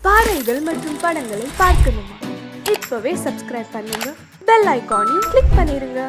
பாடல்கள் மற்றும் படங்களை பார்க்கணுமா? இப்பவே சப்ஸ்கிரைப் பண்ணுங்க, பெல் ஐகானையும் கிளிக் பண்ணிருங்க.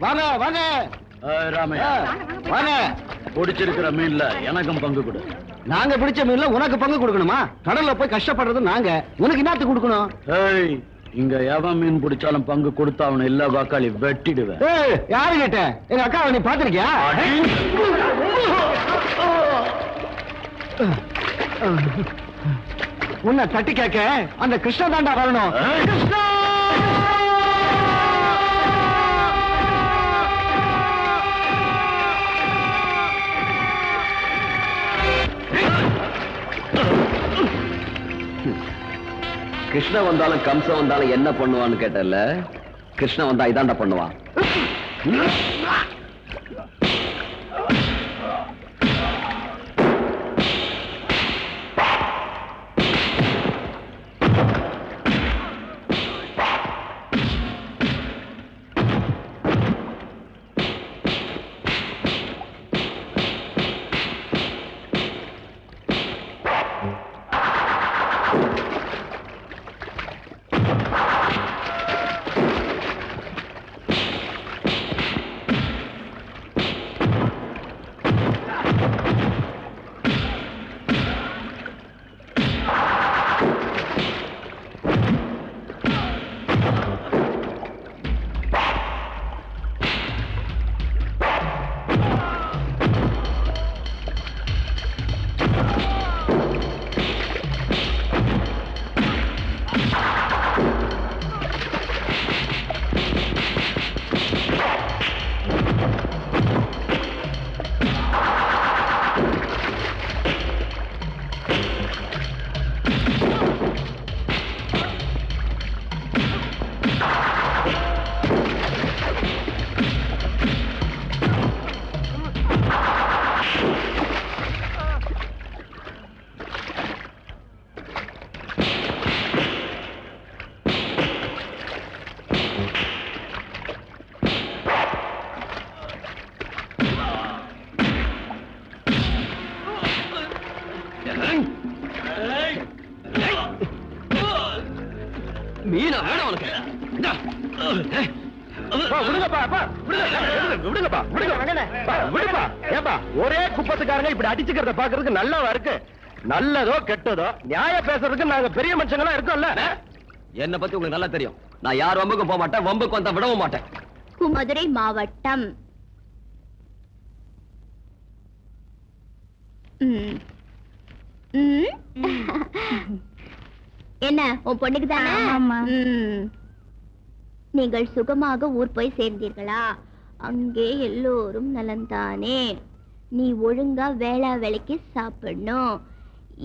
வாங்க வாங்க ராமையா, வாங்க. பிடிச்சிருக்கிற மீன்ல எனக்கும் பங்கு கொடு. நாங்க பிடிச்ச மீன்ல உனக்கு பங்கு கொடுக்கணுமா? கடல்ல போய் கஷ்டப்படுறது நாங்க, உனக்கு என்னத்துக்கு கொடுக்கணும்? ஏய், இங்க எவன் மீன் பிடிச்சாலும் பங்கு கொடுத்தா அவனை எல்லா வாக்காளி வெட்டிடுவேன். யாரு கேட்ட? எங்க அக்காவை நீ பாத்திருக்கியா? உன்னை தட்டி கேட்க அந்த கிருஷ்ணா தாண்டா வரணும். கிருஷ்ணா! கிருஷ்ண வந்தாலும் கம்சம் வந்தாலும் என்ன பண்ணுவான்னு கேட்டல, கிருஷ்ண வந்தா இதாண்டா பண்ணுவான். மீனா வேணும் உனக்கு. ஒரே குப்பத்துக்காரங்க இப்படி அடிச்சுக்கிறத பாக்குறதுக்கு நல்லாவா இருக்கு? நல்லதோ கெட்டதோ நியாய பேசுறதுக்கு நாங்க பெரிய மனுஷங்களா இருக்கோம்ல. என்ன பத்தி உங்களுக்கு நல்லா தெரியும். நான் யார் வம்புக்கும் போக மாட்டேன், வம்புக்கு வந்தா விடவும் மாட்டேன். மதுரை மாவட்டம். என்ன உன் பொண்ணுக்கு தானே? நீங்கள் சுகமாக ஊர் போய் சேர்ந்தீர்களா? அங்கே எல்லோரும் நலந்தானே? நீ ஒழுங்கா வேளா வேலைக்கு சாப்பிடணும்.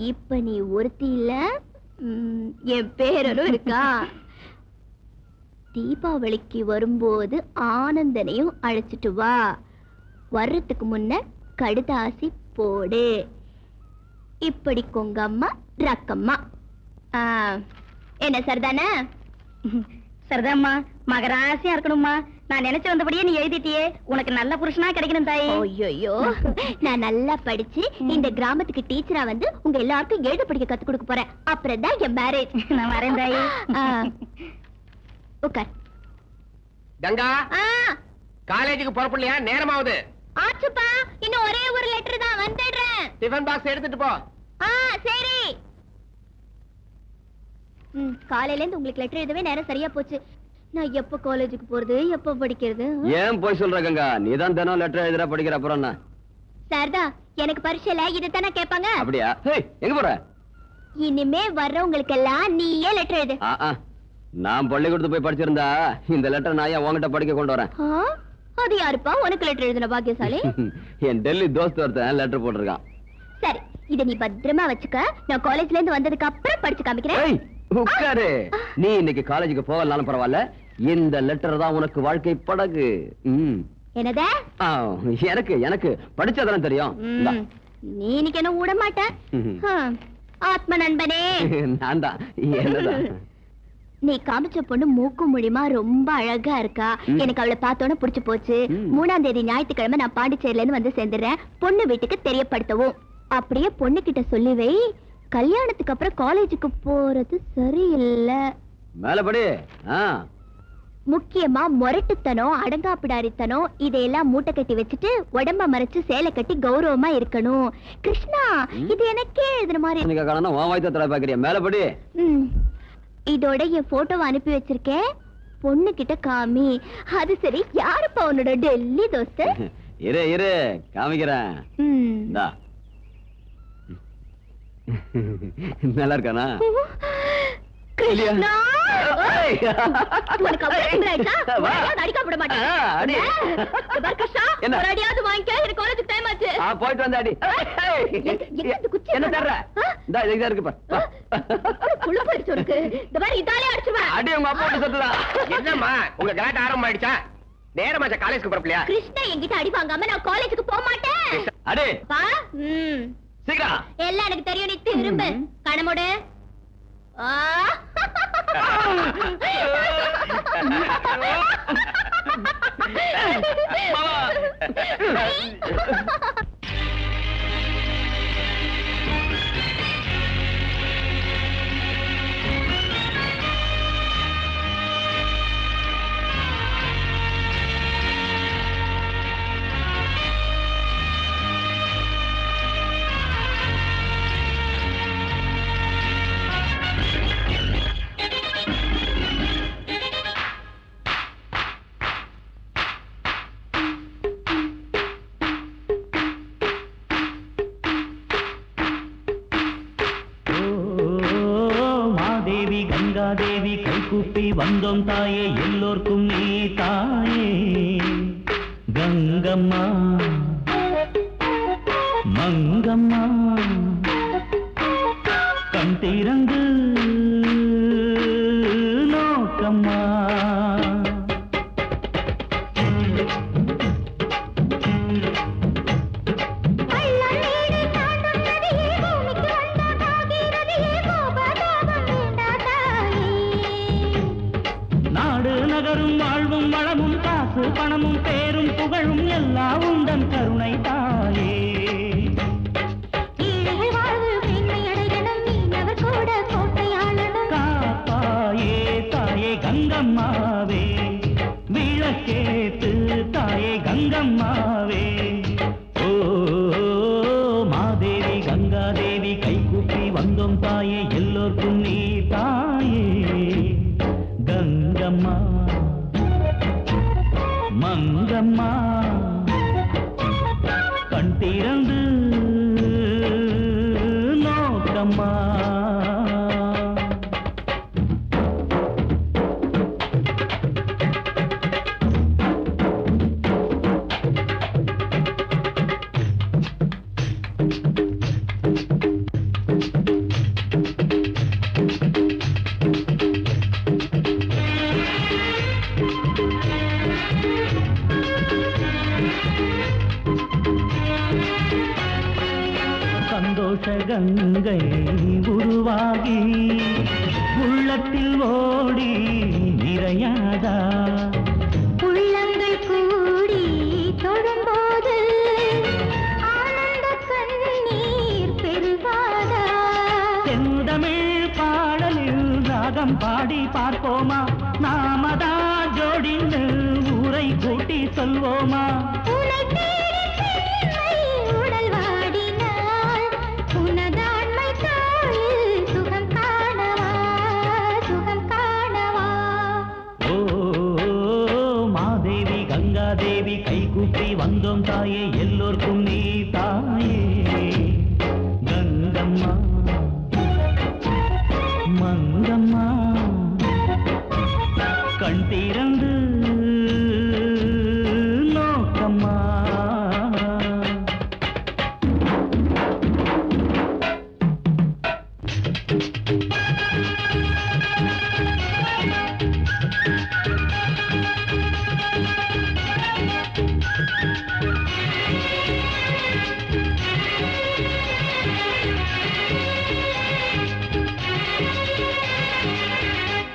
இப்ப நீ ஒருத்தி இல்ல, என் பேரனும் இருக்கா. தீபாவளிக்கு வரும்போது ஆனந்தனையும் அழைச்சிட்டு வா. வர்றதுக்கு முன்ன கடுதாசி போடு. இப்படி கொங்கம்மா ரக்கம்மா. என்ன சரிதானே? சரிதாம்மா, மகராசியா இருக்கணும்மா. நான் நினைச்சு வந்தபடியே நீ எழுதிட்டியே. உனக்கு நல்ல புருஷனா கிடைக்கணும் தாயி. ஐயோ, நான் நல்லா படிச்சு இந்த கிராமத்துக்கு டீச்சரா வந்து உங்க எல்லாருக்கும் எழுத படிக்க கத்து கொடுக்க போறேன். அப்புறம் தான் என் மேரேஜ். நான் வரேன் தாயி. உட்கார். கங்கா, காலேஜுக்கு புறப்படலையா? நேரமாவது. ஆச்சுப்பா, இன்னும் ஒரே ஒரு லெட்டர் தான், வந்துடுறேன். டிஃபன் பாக்ஸ் எடுத்துட்டு போ. சரி. காலையில இருந்து உங்களுக்கு லெட்டர் எழுதவே நேரம் சரியா போச்சு. நான் எப்ப காலேஜுக்கு போறது, எப்ப படிக்கிறது? ஏன் போய் சொல்ற கங்கா? நீதான் தினம் லெட்டர் எழுதுற, படிக்கிற. அப்புறம் என்ன? சாரதா, எனக்கு பரீட்சையில இதைத்தானே கேட்பாங்க. அப்படியா? எங்க போற? இனிமே வர்றவங்களுக்கு எல்லாம் நீயே லெட்டர் எழுது. நான் பள்ளிக்கூடத்து போய் படிச்சிருந்தா இந்த லெட்டர் நான் ஏன் உங்ககிட்ட படிக்க கொண்டு வரேன்? அது யாருப்பா உனக்கு லெட்டர் எழுதுன பாக்கியசாலி? என் டெல்லி தோஸ்த் ஒருத்தன் லெட்டர் போட்டிருக்கான். சரி, இத நீ பத்திரமா வச்சுக்க. நான் காலேஜ்ல இருந்து வந்ததுக்கு அப்புறம் படிச்சு காமிக்கிறேன். உட்காரு. நீ இன்னைக்கு காலேஜுக்கு போகலனாலும் பரவாயில்ல, இந்த லெட்டர் தான் உனக்கு வாழ்க்கை படகு. என்னதே? எனக்கு எனக்கு படிச்சதெல்லாம் தெரியும். நீ இன்னைக்கு என்ன விட மாட்ட. ஆத்ம நண்பனே. நான் தான். என்னதான்? நீ காமிச்ச பொண்ணு மூக்கு மூலியமா ரொம்ப அழகா இருக்கா. எனக்கு அவளை பார்த்தோன்னே பிடிச்சு போச்சு. 3ஆம் தேதி ஞாயிற்றுக்கிழமை நான் பாண்டிச்சேரியில இருந்து வந்து சேர்ந்துடுறேன். பொண்ணு வீட்டுக்கு தெரியப்படுத்தவும். அப்படியே பொண்ணு கிட்ட சொல்லி வை, கல்யாணத்துக்கு அப்புறம் காலேஜுக்கு போறது சரியில்லை. மேலபடி. முக்கியமா முரட்டுத்தனம், அடங்காப்பிடாரித்தனம் இதையெல்லாம் மூட்டை கட்டி வச்சுட்டு உடம்ப மறைச்சு சேலை கட்டி கௌரவமா இருக்கணும். கிருஷ்ணா, இது எனக்கே எழுதுற மாதிரி. மேலபடி. இதோட என் போட்டோவை அனுப்பி வச்சிருக்கேன். பொண்ணு கிட்ட காமி. அது சரி, யாருப்பா உன்னோட டெல்லி தோஸ்து? இரு இரு, காமிக்கிறேன். நல்லா இருக்கானா? கிருஷ்ணா, உனக்கு அவ்வளவு திமிராயிடுச்சா? உன்னை அடிக்க விட மாட்டேன். கிருஷ்ணா, ஒரு அடியாவது வாங்கிக்க. எனக்கு காலேஜுக்கு டைம் ஆச்சு. போயிட்டு வந்து அடி. என்ன தர்ற? இதா இருக்கு பா. புழு போயிடுச்சு உனக்கு. இந்த மாதிரி இதாலே அடிச்சுவேன். அடி உங்க அப்பா போட்டு சொல்லுடா. என்னம்மா, உங்க கலாட்ட ஆரம்பம் ஆயிடுச்சா? நேரமாச்சா காலேஜுக்கு புறப்படலையா? கிருஷ்ணா, என்கிட்ட அடி வாங்காம நான் காலேஜுக்கு போக மாட்டேன். அடி பா. சீக்கிரம். எல்லாம் எனக்கு தெரியும். நீ திரும்ப கணமுடு. தேவி கைகூப்பி வந்தோம் தாயே, எல்லோர்க்கும் நீ தாயே. கங்கம்மா மங்கம்மா கண் திறந்து நோக்கம்மா. நகரும் வாழ்வும் வளமும் காசு பணமும் பேரும் புகழும் எல்லாம் உந்தன் கருணை தாயே. காப்பாயே தாயே கங்கம்மாவே, விளக்கேத்து தாயே கங்கம்மாவே. ஓ மாதேவி கங்காதேவி கைகூப்பி வந்தோம் தாயே, எல்லோர்க்கும் நீ தாயே. கங்கம்மா மங்கம்மா கண் திறந்து நோக்கம்மா. சந்தோஷ கங்கை உருவாகி உள்ளத்தில் ஓடி நிறையாதா உள்ளங்கள் கூடி தொழும்போது ஆனந்த கண்ணீர் பெருகாதா செந்தமிழ் பாடலில் ராகம் பாடி பார்ப்போமா நாமதா ஜோடின்னு ஊரை கூட்டி சொல்வோமா உனை தேடி பெண்மை உடல் வாடினாள் உனதாண்மை தாளில் சுகம் காணவா சுகம் காணவா ஓ மாதேவி கங்காதேவி கைகூப்பி வந்தோம் தாயே எல்லோர்க்கும் நீ தாயே கங்கம்மா மங்கம்மா கண் திறந்து நோக்கம்மா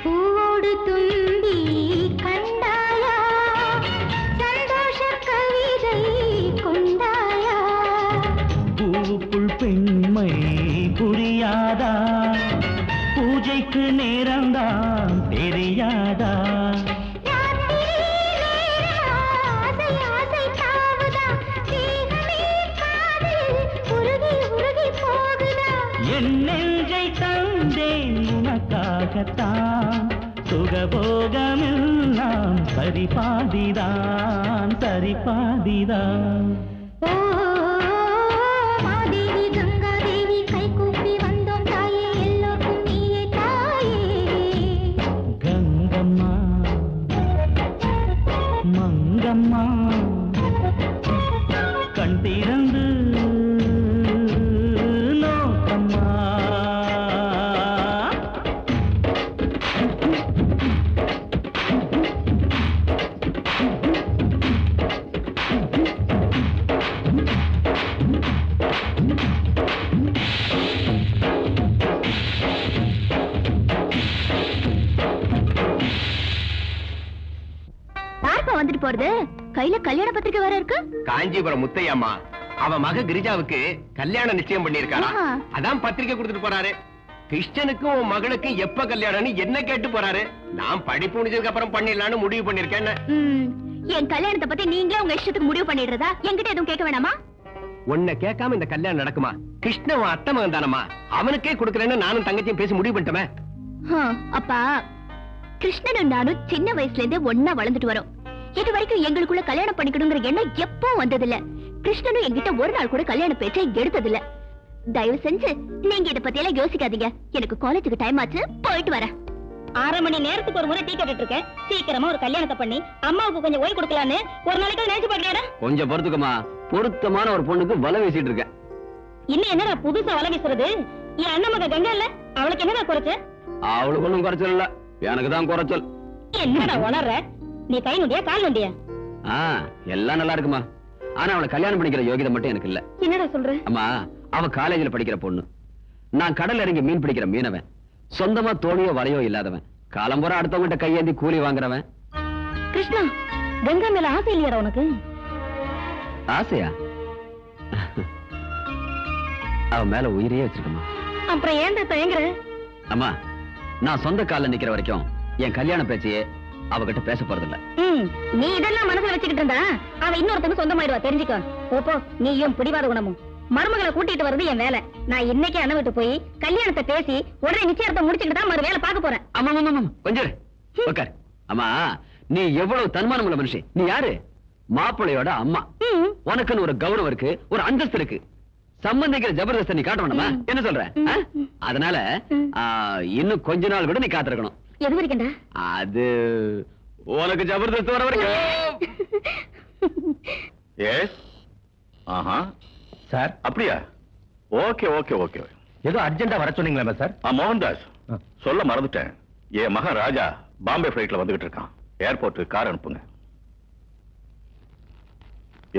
பூவோடு தும்பி கண்டாயா சந்தோஷ கவிதை கொண்டாயா பூவுக்குள் பெண்மை புரியாதா பூஜைக்கு நேரம்தான் தெரியாதா ஆசை ஆசை தாவுதா தேகமே காதில் உருகி உருகி போகுதா என் நெஞ்சை தந்தேன் உனக்காகத்தான் சுகபோகமெல்லாம் சரிபாதிதான் சரிபாதிதான் ஓ மாதேவி கங்காதேவி கைகூப்பி வந்தோம் தாயே எல்லோருக்கும் நீயே தாயே கங்கம்மா மங்கம்மா கண் திறந்து நோக்கம்மா பார்ப்பா வந்துட்டு போறது கையில கல்யாண பத்திரிக்கை வேற இருக்கு காஞ்சிபுரம் முத்தையம்மா அவ மக கிரிஜாவுக்கு கல்யாணம் நிச்சயம் பண்ணிருக்காரா ஆஹா. அதான் பத்திரிக்கை கொடுத்துட்டு போறாரு கிருஷ்ணனுக்கும் உன் மகளுக்கு எப்ப கல்யாணம்னு என்ன கேட்டு போறாரு நான் படிப்பு முடிஞ்சதுக்கு அப்புறம் பண்ணிடலாம்னு முடிவு பண்ணிருக்கேன் என் கல்யாணத்தை பத்தி நீங்களே உங்க இஷ்டத்துக்கு முடிவு பண்ணிடுறதா என்கிட்ட எதுவும் கேட்க வேணாமா உன்னை கேட்காம இந்த கல்யாணம் நடக்குமா கிருஷ்ணன் உன் அத்தை மகன் தானம்மா அவனுக்கே கொடுக்கறேன்னு நானும் தங்கச்சியும் பேசி முடிவு பண்ணிட்டோமே அப்பா கிருஷ்ணனும் நானும் சின்ன வயசுல இருந்தே ஒன்னா வளர்ந்துட்டு வரோம் இது வரைக்கும் எங்களுக்குள்ள கல்யாணம் பண்ணிக்கணுங்கிற எண்ணம் எப்போ வந்ததில்ல கிருஷ்ணனும் என்கிட்ட ஒரு நாள் கூட கல்யாண பேச்சை எடுத்ததில்ல தயவு செஞ்சு நீங்க இத பத்தி எல்லாம் யோசிக்காதீங்க எனக்கு காலேஜுக்கு டைம் ஆச்சு போயிட்டு வரேன் 1/2 மணி நேரத்துக்கு ஒரு முறை டீ கேட்டுட்டு இருக்கேன் சீக்கிரமா ஒரு கல்யாணத்தை பண்ணி அம்மாவுக்கு கொஞ்சம் ஓய்வு கொடுக்கலான்னு ஒரு நாளைக்கு நினைச்சு பாக்கலையா கொஞ்சம் பொறுத்துக்கமா பொருத்தமான ஒரு பொண்ணுக்கு வலை வீசிட்டு இருக்கேன் இன்னும் என்னடா புதுசா வலை வீசுறது என் அண்ணன் மக கங்கா இல்ல அவளுக்கு என்னடா குறைச்சு அவளுக்கு ஒண்ணும் குறைச்சல் இல்ல எனக்கு தான் குறைச்சல் என்னடா உணர்ற நீ கை நொண்டியா கால் நொண்டியா எல்லாம் நல்லா இருக்குமா ஆனா அவளை கல்யாணம் பண்ணிக்கிற யோகிதை மட்டும் எனக்கு இல்ல என்னடா சொல்ற அம்மா அவ காலேஜ்ல படிக்கிற பொண்ணு நான் கடல்ல இறங்கி மீன் பிடிக்கிற மீனவன் சொந்தமா தோணியோ வலையோ இல்லாதவன் காலம்புற அடுத்தவங்கிட்ட கையேந்தி கூலி வாங்குறவன் கிருஷ்ணா கங்கா மேல ஆசை இல்லையாடா உனக்கு ஆசையா அவ மேல உயிரையே வச்சிருக்கமா அப்புறம் ஏன்டா தயங்குற அம்மா நான் சொந்த கால்ல நிக்கிற வரைக்கும் என் கல்யாண பேச்சையே அவகிட்ட பேச போறதில்ல நீ இதெல்லாம் மனசுல வச்சுக்கிட்டு இருந்தா அவ இன்னொருத்தனுக்கு சொந்தமாயிடுவா தெரிஞ்சுக்கோ போ நீயும் பிடிவாத குணமும் மருமகளை கூட்டிட்டு வர்றது என் வேலை நான் இன்னைக்கு அண்ணன் விட்டு போய் கல்யாணத்தை பேசி உடனே நிச்சயத்தை முடிச்சுட்டு தான் மறு வேலை பார்க்க போறேன் ஆமா கொஞ்சம் உட்கார் அம்மா நீ எவ்வளவு தன்மானம் உள்ள மனுஷன் நீ யாரு மாப்பிள்ளையோட அம்மா உனக்குன்னு ஒரு கௌரவம் இருக்கு ஒரு அந்தஸ்து இருக்கு சம்பந்திக்கிற ஜபர்தஸ்த நீ காட்ட வேண்டாமா என்ன சொல்ற அதனால இன்னும் கொஞ்ச நாள் கூட நீ காத்திருக்கணும் எது வரைக்கண்டா அது உனக்கு ஜபர்தஸ்த் வர வரைக்கும் எஸ் ஆஹா சார் அப்படியா ஓகே ஓகே ஓகே ஏதோ அர்ஜென்ட்டா வர சொன்னீங்களா சார் மோகன்தாஸ் சொல்ல மறந்துட்டேன் என் மகன் ராஜா பாம்பே பிளைட்ல வந்துகிட்டு இருக்கான் ஏர்போர்ட் கார் அனுப்புங்க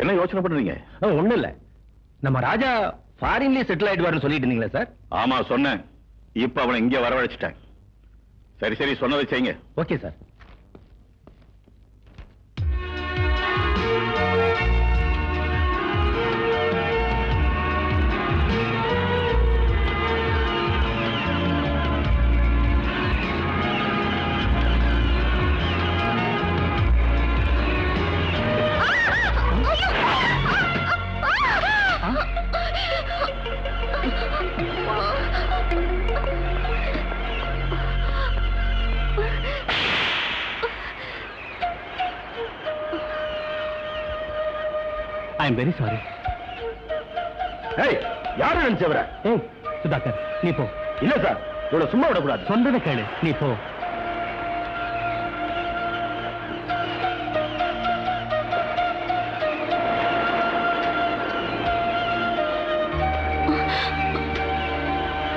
என்ன யோசனை பண்றீங்க ஒண்ணு இல்ல நம்ம ராஜா ஃபாரின்லயே செட்டில் ஆயிடுவாருன்னு சொல்லிட்டு இருந்தீங்களா சார்? ஆமா சொன்னேன். இப்ப அவனை இங்க வரவழைச்சிட்டேன். சரி சரி, சொன்னதை செய்யுங்க. Okay sir. I am very sorry. ஏய், யாரு நினைச்சவர? ஏய் சுதாகர், நீ போ. இல்ல சார், இவ்வளவு சும்மா விடக்கூடாது. சொன்னதை கேளு, நீ போ.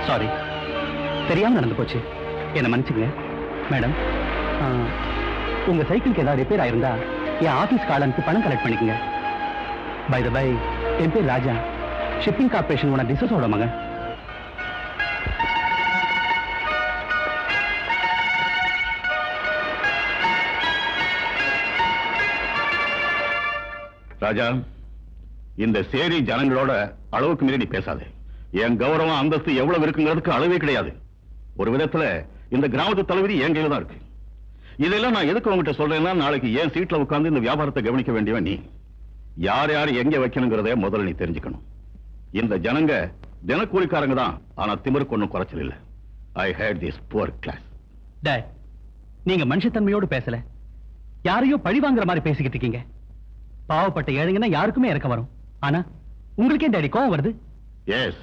சாரி, தெரியாம நடந்து போச்சு, என்ன மன்னிச்சுங்க. மேடம், உங்க சைக்கிளுக்கு ஏதாவது ரிப்பேர் ஆயிருந்தா என் ஆபீஸ் காலனுக்கு பணம் கலெக்ட் பண்ணிக்கங்க. பை த பை, என் பேர் ராஜா, ஷிப்பிங் கார்பரேஷன் உன டிசஸோட மகன். ராஜா, இந்த சேரி ஜனங்களோட அளவுக்கு மீறி நீ பேசாதே. என் கௌரவம் அந்தஸ்து எவ்வளவு இருக்குங்கிறதுக்கு அளவே கிடையாது. ஒரு விதத்துல இந்த கிராமத்து தலைவிதி என் கையில தான் இருக்கு. இதெல்லாம் நான் எதுக்கு உங்ககிட்ட சொல்றேன்னா, நாளைக்கு என் சீட்ல உட்கார்ந்து இந்த வியாபாரத்தை கவனிக்க வேண்டியவன் நீ. யார் யார் எங்க வைக்கணுங்கிறத முதல்ல நீ தெரிஞ்சுக்கணும். இந்த ஜனங்க தினக்கூலிக்காரங்க தான், ஆனா திமிருக்கு ஒன்னும் குறைச்சல் இல்ல. ஐ ஹேட் திஸ் புவர் கிளாஸ். டேய், நீங்க மனுஷத்தன்மையோடு பேசல, யாரையோ பழி வாங்குற மாதிரி பேசிக்கிட்டு இருக்கீங்க. பாவப்பட்ட ஏழைங்கன்னா யாருக்குமே இறக்கம் வரும், ஆனா உங்களுக்கே டேடி கோவம் வருது. எஸ்,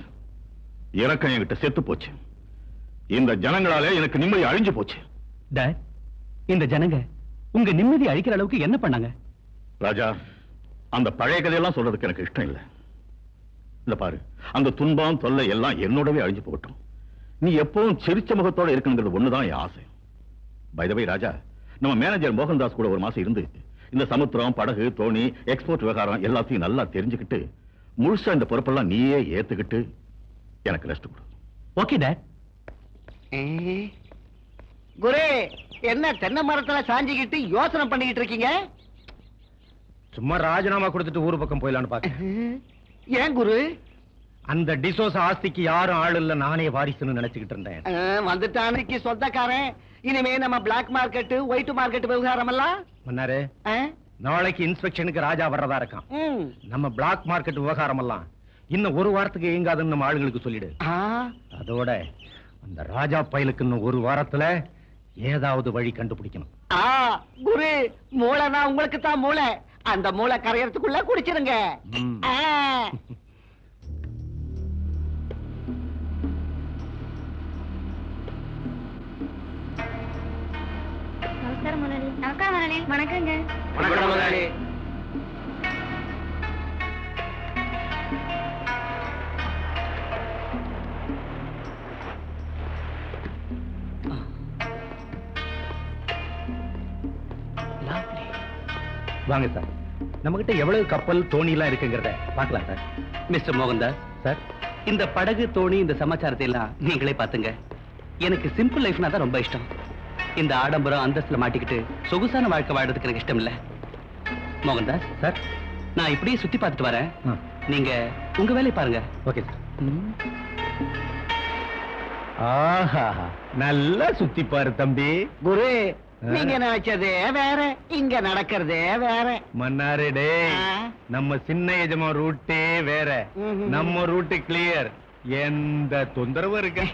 இறக்கம் என்கிட்ட செத்து போச்சு. இந்த ஜனங்களாலே எனக்கு நிம்மதி அழிஞ்சு போச்சு. டேட், இந்த ஜனங்க உங்க நிம்மதி அழிக்கிற அளவுக்கு என்ன பண்ணாங்க? ராஜா, அந்த பழைய கதையெல்லாம் சொல்றதுக்கு எனக்கு இஷ்டம் இல்லை. இந்த பாரு, அந்த துன்பம் தொல்லை எல்லாம் என்னோடவே அழிஞ்சு போகட்டும். நீ எப்பவும் சிரிச்ச முகத்தோட இருக்கணுங்கிறது ஒண்ணுதான் என் ஆசை. பை த வே ராஜா, நம்ம மேனேஜர் மோகன்தாஸ் கூட ஒரு மாசம் இருந்து இந்த சமுத்திரம், படகு, தோணி, எக்ஸ்போர்ட் விவகாரம் எல்லாத்தையும் நல்லா தெரிஞ்சுக்கிட்டு முழுசா இந்த பொறுப்பெல்லாம் நீயே ஏத்துக்கிட்டு எனக்கு ரெஸ்ட் கொடு. Okay date. குரு, என்ன தென்னை மரத்துல சாஞ்சிக்கிட்டு யோசனை பண்ணிக்கிட்டு இருக்கீங்க? சும்மா ராஜினாமா கொடுத்துட்டு ஊரு பக்கம் போயிடலான்னு பாக்க. ஏன் குரு? அந்த டிசோஸ் ஆஸ்திக்கு யாரும் ஆள் இல்ல, நானே வாரிசுன்னு நினைச்சுக்கிட்டு இருந்தேன். வந்துட்டானுக்கு சொந்தக்காரன். இனிமே நம்ம பிளாக் மார்க்கெட், ஒயிட் மார்க்கெட் விவகாரம் எல்லாம் மன்னாரு, நாளைக்கு இன்ஸ்பெக்ஷனுக்கு ராஜா வர்றதா இருக்கான். நம்ம பிளாக் மார்க்கெட் விவகாரம் எல்லாம் இன்னும் ஒரு வாரத்துக்கு இயங்காதுன்னு நம்ம ஆளுங்களுக்கு சொல்லிடு. அதோட அந்த ராஜா பயலுக்கு இன்னும் ஒரு வாரத்துல ஏதாவது வழி கண்டுபிடிக்கணும். குரு, மூளைனா உங்களுக்கு தான் மூளை. அந்த மூளை கரையறதுக்குள்ள குடிச்சிருங்க. நமஸ்காரம் முதலாளி. நமஸ்காரம் முதலாளி. வணக்கங்க. வணக்கம் முதலாளி. வாங்க சார், நம்ம கிட்ட எவ்வளவு கப்பல், தோணி எல்லாம் இருக்குங்கிறத பார்க்கலாம் சார். மிஸ்டர் மோகன்தாஸ் சார், இந்த படகு, தோணி, இந்த சமாச்சாரத்தை எல்லாம் நீங்களே பாத்துங்க. எனக்கு சிம்பிள் லைஃப்னா தான் ரொம்ப இஷ்டம். இந்த ஆடம்பரம் அந்தஸ்துல மாட்டிக்கிட்டு சொகுசான வாழ்க்கை வாழ்றதுக்கு எனக்கு இஷ்டம் இல்ல. மோகன்தாஸ் சார், நான் இப்படியே சுத்தி பார்த்துட்டு வரேன், நீங்க உங்க வேலையை பாருங்க. Okay sir. ஆஹா, நல்லா சுத்தி பாரு தம்பி. குரு, நீங்க நினைச்சதே வேற, இங்க நடக்கிறதே வேற. மன்னாரே டே, நம்ம சின்ன எஜமா ரூட்டே வேற, நம்ம ரூட்டு கிளியர். எந்த தொந்தரவு இருக்கு?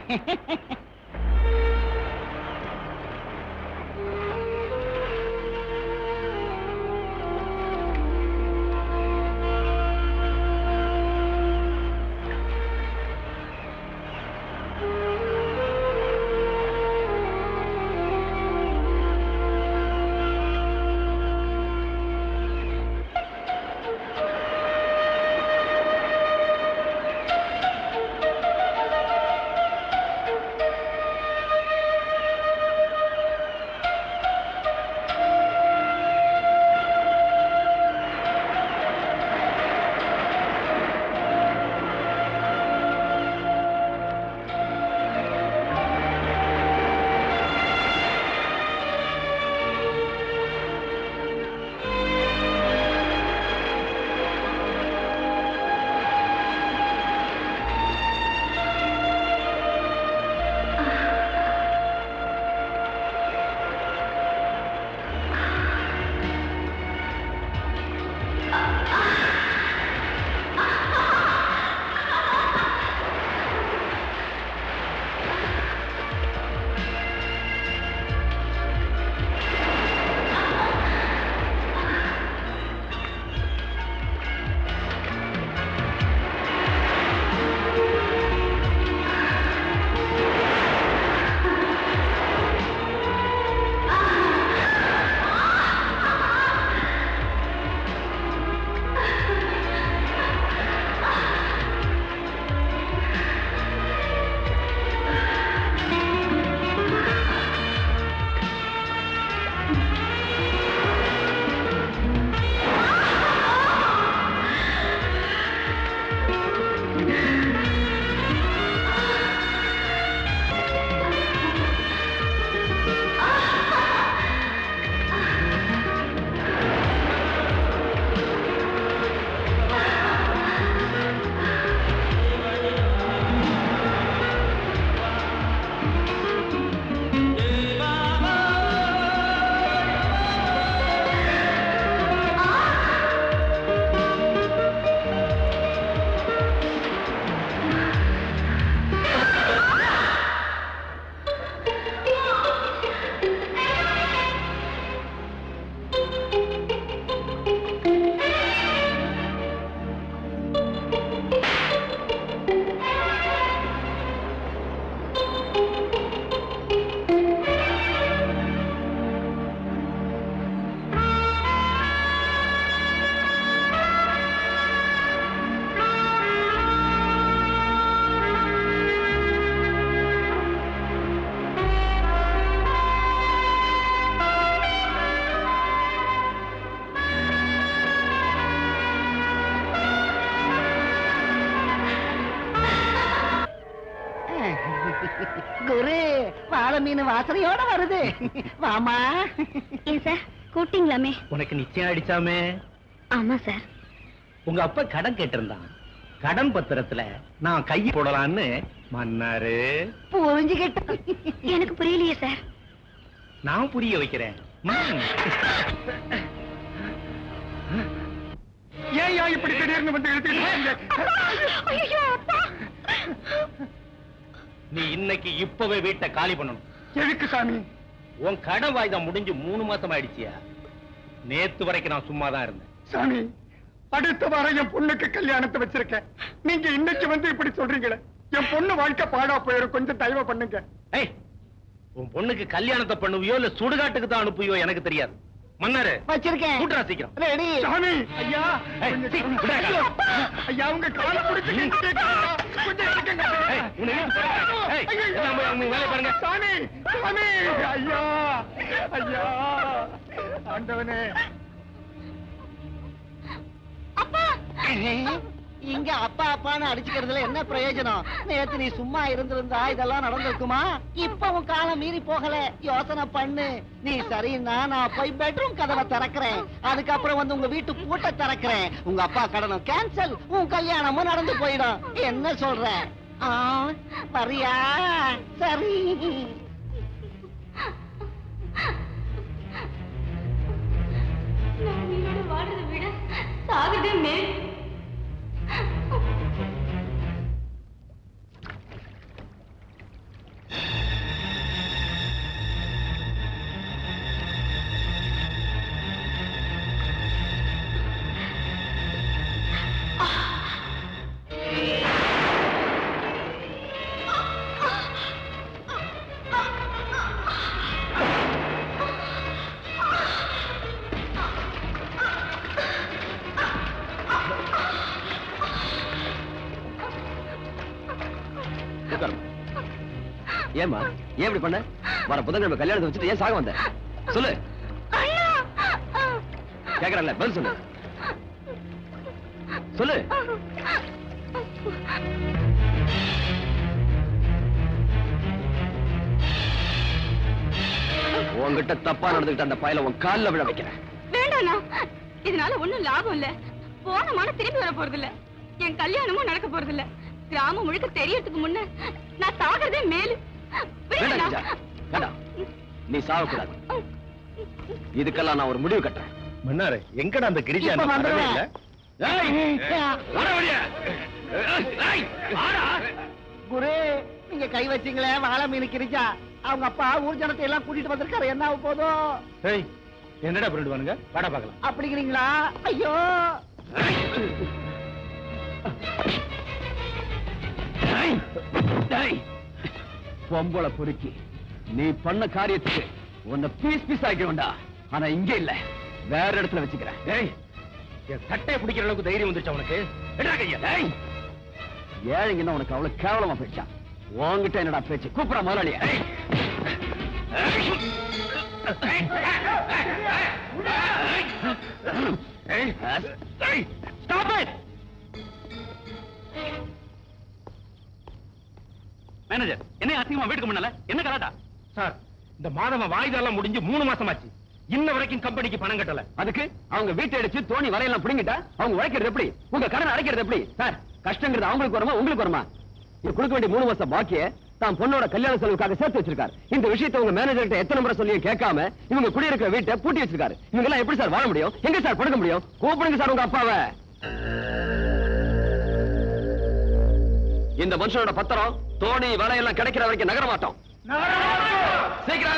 குரு வாழை மீன் வாசனையோட வருது. வாமா. ஏன் சார் கூட்டிங்களாமே? உனக்கு நிச்சயம் அடிச்சாமே. ஆமா சார். உங்க அப்பா கடன் கேட்டிருந்தான். கடன் பத்திரத்துல நான் கை போடலான்னு மன்னாரு. புரிஞ்சுக்கிட்ட. எனக்கு புரியலையே சார். நான் புரிய வைக்கிறேன். ஏன் இப்படி திடீர்னு வந்து நீ இன்னைக்கு இப்பவே வீட்டை காலி பண்ணணும். எதுக்கு சாமி? உன் கடன் வாய்தா முடிஞ்சு 3 மாசம் ஆயிடுச்சியா? நேத்து வரைக்கும் நான் சும்மா தான் இருந்தேன். சாமி, அடுத்த வாரம் என் பொண்ணுக்கு கல்யாணத்தை வச்சிருக்கேன். நீங்க இன்னைக்கு வந்து இப்படி சொல்றீங்களே, என் பொண்ணு வாழ்க்கை பாடா போயிடும். கொஞ்சம் தயவு பண்ணுங்க. ஏய், உன் பொண்ணுக்கு கல்யாணத்தை பண்ணுவியோ இல்ல சுடுகாட்டுக்கு தான் அனுப்புவியோ எனக்கு தெரியாது. மன்னாரு வச்சிருக்கேன். கூட்டுறா சீக்கிரம். ரெடி. சாமி, ஐயா, ஏய், கொஞ்சம் சீ, விடுடா. ஐயா, உங்க காலை பிடிச்சு கேட்கிறேன். கொஞ்சம் இருக்குங்க. ஏய், உன்னை இழுத்து போடுறேன். ஏய், எல்லாம் போய் உங்க வேலையை பாருங்க. சாமி, சாமி, ஐயா, ஐயா, ஆண்டவனே. இங்க அப்பா அப்பான்னு அடிச்சுக்கிறதுல என்ன பிரயோஜனம்? நேத்து நீ சும்மா இருந்திருந்தா இதெல்லாம் நடந்திருக்குமா? இப்ப உன் காலம் மீறி போகல. யோசனை பண்ணு. நீ சரின்னா நான் போய் பெட்ரூம் கதவை திறக்கிறேன். அதுக்கப்புறம் வந்து உங்க வீட்டு பூட்டை திறக்கிறேன். உங்க அப்பா கடனும் கேன்சல், உன் கல்யாணமும் நடந்து போயிடும். என்ன சொல்ற? வரியா? சரி. வாழ்றதை விட சாகுதே மேல். ஏமா ஏன் இப்படி பண்ண? வர புதன்கிழமை கல்யாணத்தை வச்சுட்டு ஏன் சாக வந்த? சொல்லு. கேக்குறல்ல, பதில் சொல்லு. சொல்லு. உன்கிட்ட தப்பா நடந்துகிட்ட அந்த பயல உன் கால்ல விழ வைக்கிறேன். வேண்டாண்ணா, இதனால ஒண்ணும் லாபம் இல்ல. போன மானம் திரும்பி வர போறது இல்ல. என் கல்யாணமும் நடக்க போறது இல்ல. கிராமம் முழுக்க தெரியறதுக்கு முன்ன நான் சாகிறதே மேலு. வேண்டாம், வேண்டாம், நீ சாகக்கூடாது. இதுக்கெல்லாம் நான் ஒரு முடிவு கட்டுறேன். மன்னாரு, எங்கடா அந்த கிரிஜா? இப்ப வந்துருவேன். குரு, நீங்க கை வச்சீங்களே வாழை மீன் கிரிஜா, அவங்க அப்பா ஊர் ஜனத்தை எல்லாம் கூட்டிட்டு வந்திருக்காரு. என்ன ஆக போதும்? ஏய், என்னடா பண்ணிடுவானுங்க? வாடா பார்க்கலாம். அப்படிங்கிறீங்களா? ஐயோ, பொம்பளை பொறுக்கி, நீ பண்ண காரியத்துக்கு உன்னை பீஸ் பீஸ் ஆக்கி வேண்டா. ஆனா இங்க இல்ல, வேற இடத்துல வச்சுக்கிறேன். ஏய், என் சட்டையை பிடிக்கிற அளவுக்கு தைரியம் வந்துருச்சு அவனுக்கு. என்னடா கையா? ஏய், ஏழைங்கன்னா உனக்கு அவ்வளவு கேவலமா போயிடுச்சா? உன்கிட்ட என்னடா பேச்சு? கூப்பிட முதலாளியா? மேனேஜர், என்ன அசிங்கமா வீட்டுக்கு முன்னால என்ன கலாட்டா? சார், இந்த மாதம் வாய்தெல்லாம் முடிஞ்சு 3 மாசம் ஆச்சு. இன்ன வரைக்கும் கம்பெனிக்கு பணம் கட்டல. அதுக்கு அவங்க வீட்டை அடிச்சு தோணி வரையெல்லாம் பிடிங்கிட்டா அவங்க உழைக்கிறது எப்படி? உங்க கடன் அடைக்கிறது எப்படி? சார், கஷ்டங்கிறது அவங்களுக்கு வருமா உங்களுக்கு வருமா? இது கொடுக்க வேண்டிய 3 மாசம் பாக்கிய தான் பொண்ணோட கல்யாண செலவுக்காக சேர்த்து வச்சிருக்காரு. இந்த விஷயத்தை உங்க மேனேஜர் கிட்ட எத்தனை முறை சொல்லியும் கேட்காம இவங்க குடியிருக்கிற வீட்டை பூட்டி வச்சிருக்காரு. இவங்க எல்லாம் எப்படி சார் வாழ முடியும்? எங்க சார் படுக்க முடியும்? கூப்பிடுங்க சார் உங்க அப்பாவை. இந்த மனுஷனோட பத்திரம் தோணி வலையெல்லாம் கிடைக்கிற வரைக்கும் நகர மாட்டோம். சீக்கிரம்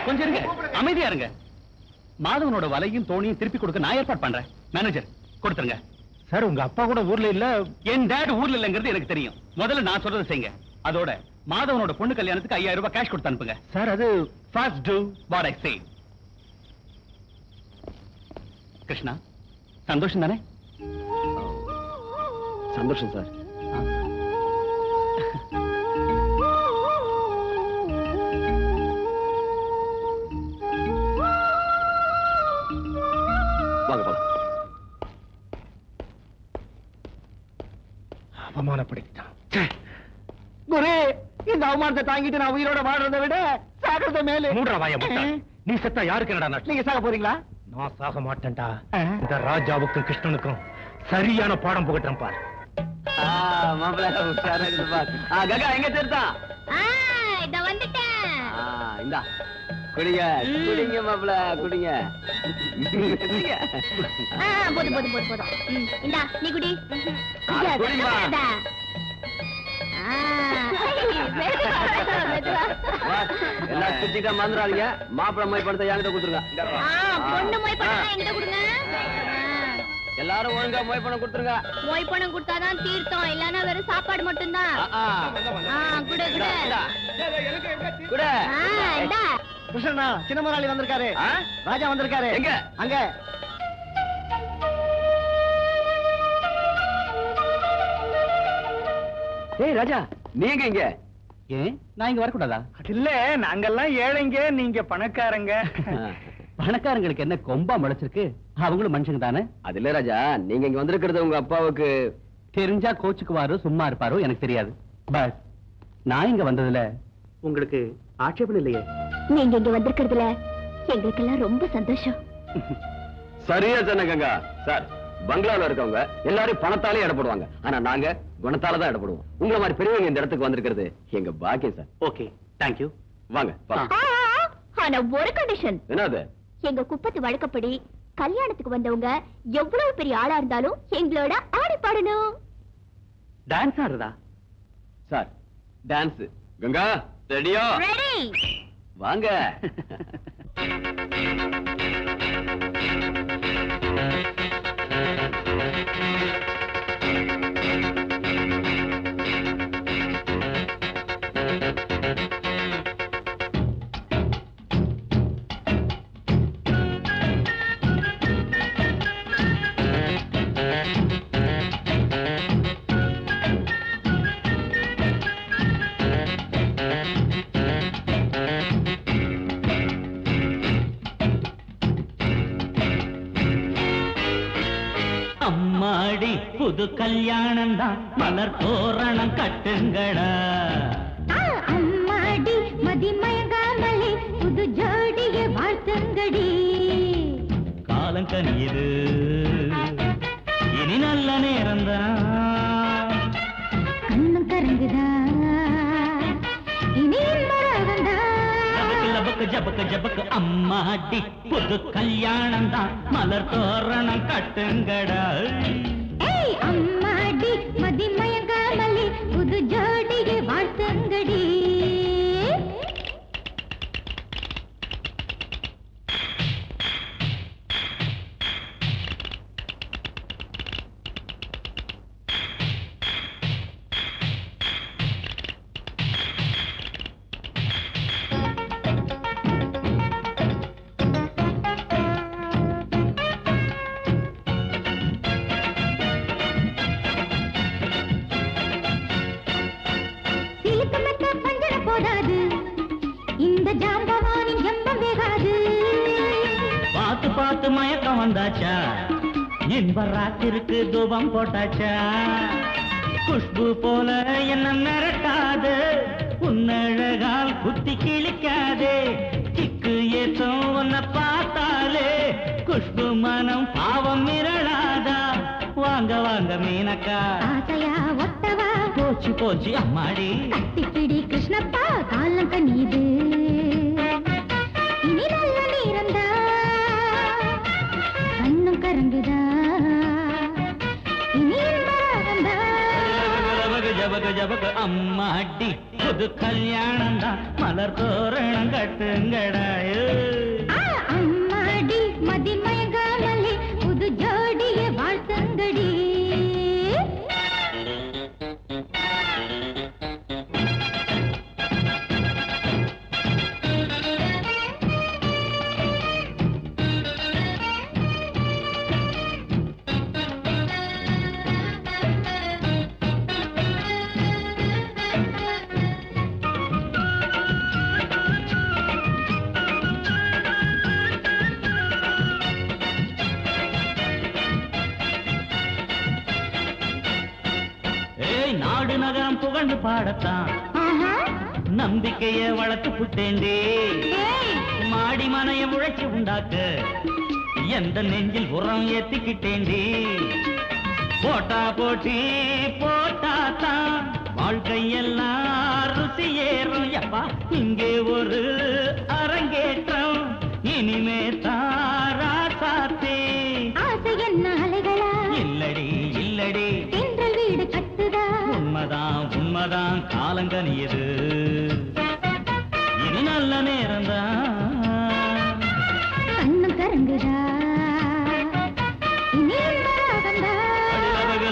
கொஞ்சம் இருங்க, அமைதியா இருங்க. மாதவனோட வலையும் தோணியும் திருப்பி கொடுக்க நான் ஏற்பாடு பண்றேன். மேனேஜர், கொடுத்துருங்க. சார், உங்க அப்பா கூட ஊர்ல இல்ல. என் டேட் ஊர்ல இல்லங்கிறது எனக்கு தெரியும். முதல்ல நான் சொல்றதை செய்யுங்க. அதோட மாதவனோட பொண்ணு கல்யாணத்துக்கு 5000 ரூபாய் கேஷ் கொடுத்து அனுப்புங்க. சார், அது First do what I say. Krishna, சந்தோஷம் தானே? சந்தோஷம் சார். வாங்க போலாம். குரு இந்த அவமானத்தை தாங்கிட்டு நான் உயிரோட வாழ்றதை விட சாகிறத மேல. மூன்றா வாய முட்டாள். நீ செத்தா யாருக்கு என்னடா நஷ்டம்? நீங்க சாக போறீங்களா? நான் சாக மாட்டேன்டா. இந்த ராஜாவுக்கும் கிருஷ்ணனுக்கும் சரியான பாடம் புகட்டுறேன் பார். மாப்பிள்ள உஷாரா இருக்குது பார். கங்கா எங்க சேர்த்தா? இத வந்துட்டேன். இந்தா குடிங்க குடிங்க மாப்பிள்ள குடிங்க. போதும் போதும் போதும் போதும். இந்தா நீ குடி. குடிமா. எல்லாம் சுத்திட்டா மறந்துடாதீங்க. மாப்பிள்ள மொய் பணத்தை என்கிட்ட கொடுத்துருங்க. பொண்ணு மொய் பணம் என்கிட்ட கொடுங்க. எல்லாரும் ஒழுங்கா மொய் பணம் கொடுத்துருங்க. மொய் பணம் கொடுத்தாதான் தீர்த்தம், இல்லன்னா வெறும் சாப்பாடு மட்டும்தான். குடு குடு குடு. இந்தா. கிருஷ்ணா சின்ன முதலாளி வந்திருக்காரு. ராஜா வந்திருக்காரு. எங்க? அங்க. ஏய் ராஜா நீங்க இங்க? ஏன் நான் இங்க வரக்கூடாதா? இல்ல நாங்கெல்லாம் ஏழைங்க, நீங்க பணக்காரங்க. பணக்காரங்களுக்கு என்ன கொம்பா முளைச்சிருக்கு? அவங்களும் மனுஷங்க தானே. அது இல்ல ராஜா, நீங்க இங்க வந்திருக்கிறது உங்க அப்பாவுக்கு தெரிஞ்சா கோச்சுக்குவாரோ சும்மா இருப்பாரோ எனக்கு தெரியாது. பஸ் நான் இங்க வந்ததுல உங்களுக்கு ஆட்சேபம் இல்லையே. நீங்க இங்க வந்திருக்கிறதுல எங்களுக்கெல்லாம் ரொம்ப சந்தோஷம். சரியா சொன்ன கங்கா. சார் பங்களால இருக்கவங்க எல்லாரும் பணத்தாலே இடப்படுவாங்க, ஆனா நாங்க குணத்தால தான் இடப்படுவோம். உங்களை மாதிரி பெரியவங்க இந்த இடத்துக்கு வந்திருக்கிறது எங்க பாக்கியம் சார். Okay thank you. வாங்க. ஆனா ஒரு கண்டிஷன். என்னது? எங்க குப்பத்து வழக்கப்படி கல்யாணத்துக்கு வந்தவங்க எவ்வளவு பெரிய ஆளா இருந்தாலும் எங்களோட ஆடி பாடணும். டான்ஸ் ஆடுறதா? Sir dance. கங்கா ரெடியா? ரெடி. வாங்க. அம்மாடி புது கல்யாணம் தான், மலர் தோரணம் கட்டுங்கடா. அம்மாடி மதி மயங்காமலே புது ஜோடிய வாழ்த்துங்கடி. காலம் கனியுது இனி நல்ல நேரம்தான். கண்ணம் கரங்குதா இனி ஜபக்கு ஜபக்கு ஜபக்கு அம்மாடி புது கல்யாணம் தான், மலர் தோரணம் கட்டுங்கடா. அம்மாடி மதி மயங்காமலே புது ஜோடிய வாழ்த்துங்கடி. பார்த்து பார்த்து மயக்கம் வந்தாச்சா, இன்ப ராத்திருக்கு தூபம் போட்டாச்சா. குஷ்பு போல என்ன மிரட்டாது, உன்னழகால் குத்தி கிழிக்காதே. கிக்கு ஏத்தும் உன்னை பார்த்தாலே குஷ்பு மனம் பாவம் மிரளாதா. வாங்க வாங்க மீனக்கா, ஆசையா ஒட்டவா போச்சு போச்சு அம்மாடி. கட்டிப்பிடி கிருஷ்ணப்பா காலம் கனியுது இனி நல்ல நேரம்தா. கண்ணும் கரங்குதா இனி இன்பராகம்தா. ஜபக ஜபக அம்மாடி புது கல்யாணம் தான், மலர் தோரணம் கட்டுங்கடா. அம்மாடி மதி மயங்காமலே புது ஜோடிய வாழ்த்துங்கடி. புகழ்ந்து பாடத்தான் நம்பிக்கைய வளர்த்து புட்டேண்டே மாடி மனைய உழைச்சி உண்டாக்க எந்த நெஞ்சில் உரம் ஏத்திக்கிட்டேண்டே போட்டா போட்டி போட்டாத்தான் வாழ்க்கையெல்லாம் ருசி ஏறும் யப்பா இங்கே ஒரு அரங்கேற்றம் இனிமே தாரா சாத்தே ஆசை என்ன அலைகளா இல்லடி இல்லடி தென்றல் வீடு கட்டுதா உண்மைதான் உண்மைதான் காலங்கனியது இது நல்ல நேரம்தான் கண்ணும் கரங்குதா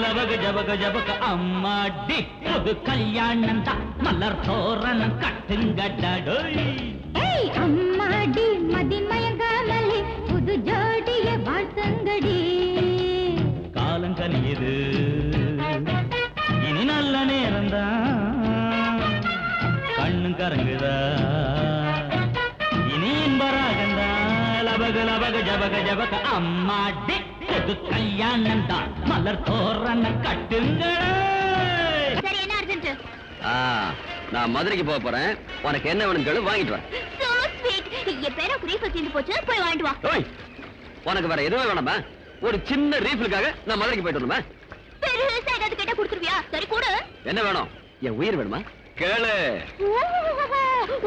லபக ஜபக ஜபக அம்மாடி புது கல்யாணம் தான் மலர் தோரணம் கட்டுங்கடடோய் ஏய் அம்மாடி மதி மயங்காமலே புது ஜோடிய வாழ்த்துங்கடி காலங்கனியது இனி நல்ல நேரம்தான் கண்ணும் கரங்குதா இனி இன்பராகந்தா லபக லபக ஜபக ஜபக அம்மாடி புது கல்யாணம் தான் மலர் தோரணம் கட்டுங்களே சரி என்ன அர்ஜென்ட் நான் மதுரைக்கு போக போறேன் உனக்கு என்ன வேணும் கேளு வாங்கிட்டு வரேன் சோ ஸ்வீட் என் பேர ரீஃபில் தீந்து போச்சு போய் வாங்கிட்டு வா ஓய் உனக்கு வேற எதுவும் வேணாமா ஒரு சின்ன ரீஃபிலுக்காக நான் மதுரைக்கு போயிட்டு வரணுமா பெருசா ஏதாவது கேட்டா கொடுத்துருவியா சரி கொடு என்ன வேணும் என் உயிர் வேணுமா கேளு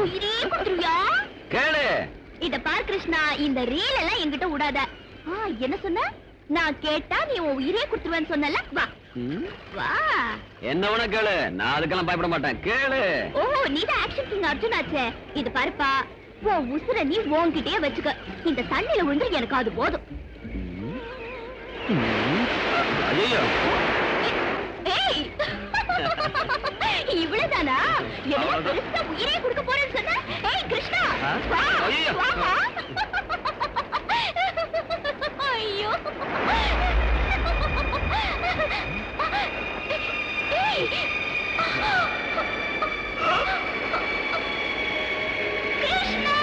உயிரே கொடுத்துருவியா கேளு இத பார் கிருஷ்ணா இந்த ரீல் எல்லாம் என்கிட்ட விடாத என்ன சொன்ன நான் கேட்டா நீ உன் உயிரே கொடுத்துருவேன்னு சொன்னல வா வா என்ன வேணா கேளு நான் அதுக்கெல்லாம் பயப்பட மாட்டேன் கேளு ஓ நீதான் ஆக்ஷன் கிங் அர்ஜுன் ஆச்சே இது பாருப்பா உன் உசுர நீ உன்கிட்டயே வச்சுக்க இந்த தண்ணியில விழுந்து எனக்கு அது போதும் ஐயோ ஏய் இவ்வளவுதானா என்ன பெருசா உயிரே கொடுக்க போறேன்னு சொன்ன ஏய் கிருஷ்ணா வா வா ஐயோ ஏய் கிருஷ்ணா